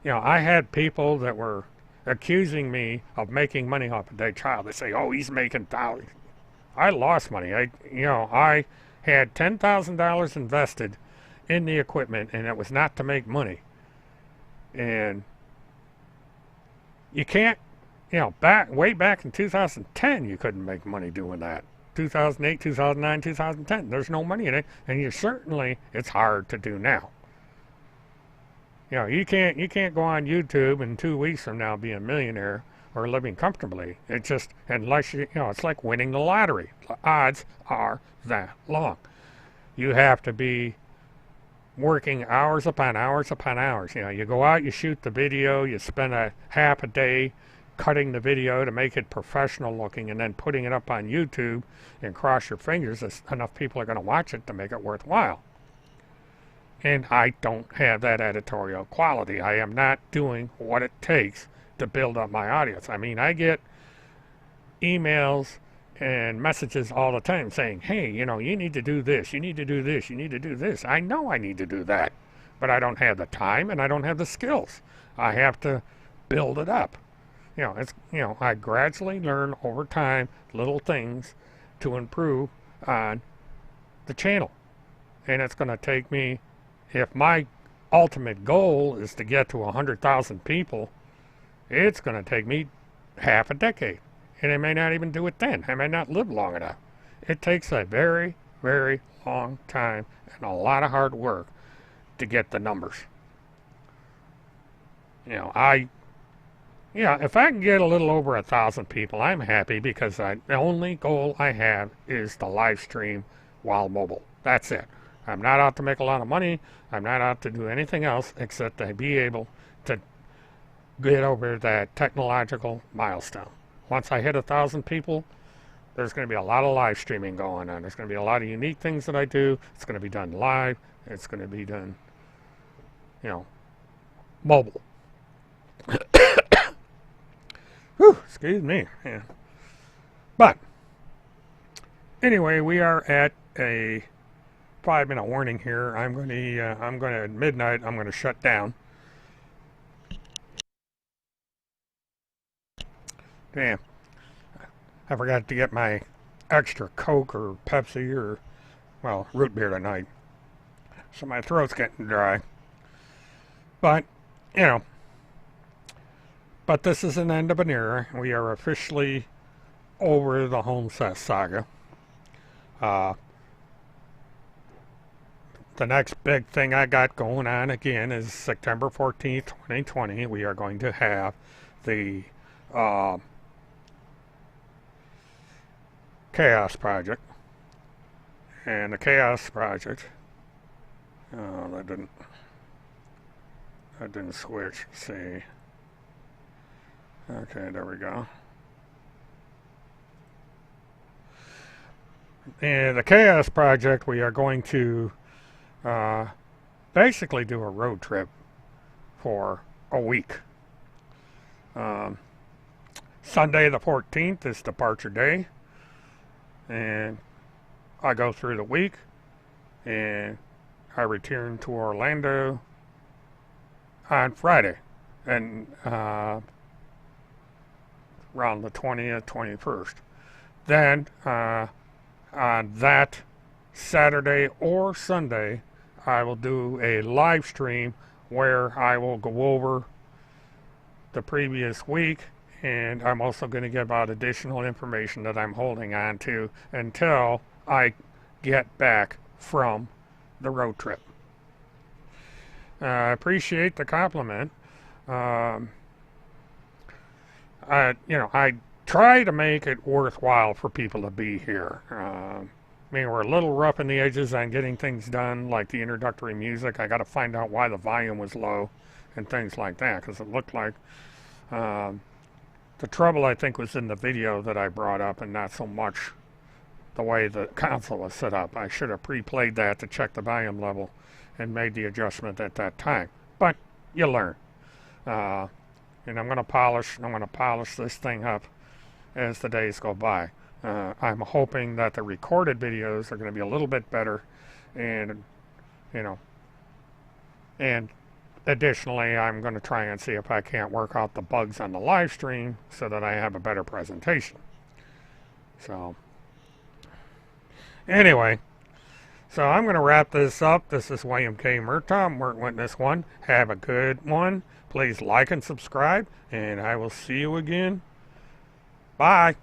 you know, I had people that were accusing me of making money off a dead child. They say, oh, he's making thousands. I lost money. I had $10,000 invested in the equipment, and it was not to make money. And you can't, you know, way back in 2010, you couldn't make money doing that. 2008, 2009, 2010, there's no money in it, and it's hard to do now. You know, you can't go on YouTube in 2 weeks from now be a millionaire or living comfortably. It just, unless you know, it's like winning the lottery. The odds are that long. You have to be working hours upon hours upon hours. You know, you go out, you shoot the video, you spend a half a day cutting the video to make it professional looking, and then putting it up on YouTube, and cross your fingers that enough people are going to watch it to make it worthwhile. And I don't have that editorial quality. I am not doing what it takes to build up my audience. I mean, I get emails and messages all the time saying, hey, you know, you need to do this, you need to do this, you need to do this. I know I need to do that, but I don't have the time and I don't have the skills. I have to build it up. You know, it's, you know, I gradually learn over time little things to improve on the channel. And it's going to take me, if my ultimate goal is to get to 100,000 people, it's going to take me half a decade. And I may not even do it then. I may not live long enough. It takes a very, very long time and a lot of hard work to get the numbers. You know, if I can get a little over 1,000 people, I'm happy, because the only goal I have is to live stream while mobile. That's it. I'm not out to make a lot of money. I'm not out to do anything else except to be able to get over that technological milestone. Once I hit 1,000 people, there's going to be a lot of live streaming going on. There's going to be a lot of unique things that I do. It's going to be done live. It's going to be done, you know, mobile. Whew, excuse me. Yeah. But anyway, we are at a 5-minute warning here. I'm going to at midnight, I'm going to shut down. Damn. I forgot to get my extra Coke or Pepsi or, well, root beer tonight. So my throat's getting dry. But, you know, but this is an end of an era. We are officially over the Homestead saga. The next big thing I got going on again is September 14th, 2020. We are going to have the Chaos Project. And the Chaos Project, oh, that didn't switch. Let's see. Okay, there we go. And the Chaos Project, we are going to basically do a road trip for a week. Sunday the 14th is departure day, and I go through the week, and I return to Orlando on Friday, and around the 20th, 21st. Then on that Saturday or Sunday, I will do a live stream where I will go over the previous week, and I'm also going to give out additional information that I'm holding on to until I get back from the road trip. I appreciate the compliment. I try to make it worthwhile for people to be here. I mean, we're a little rough in the edges on getting things done, like the introductory music. I got to find out why the volume was low and things like that, because it looked like the trouble, I think, was in the video that I brought up and not so much the way the console was set up. I should have pre-played that to check the volume level and made the adjustment at that time. But you learn. And I'm going to polish this thing up as the days go by. I'm hoping that the recorded videos are going to be a little bit better, and and additionally, I'm going to try and see if I can't work out the bugs on the live stream so that I have a better presentation. So anyway, so I'm going to wrap this up. This is William K. Murtathon, Witness 1. Have a good one. Please like and subscribe, and I will see you again. Bye.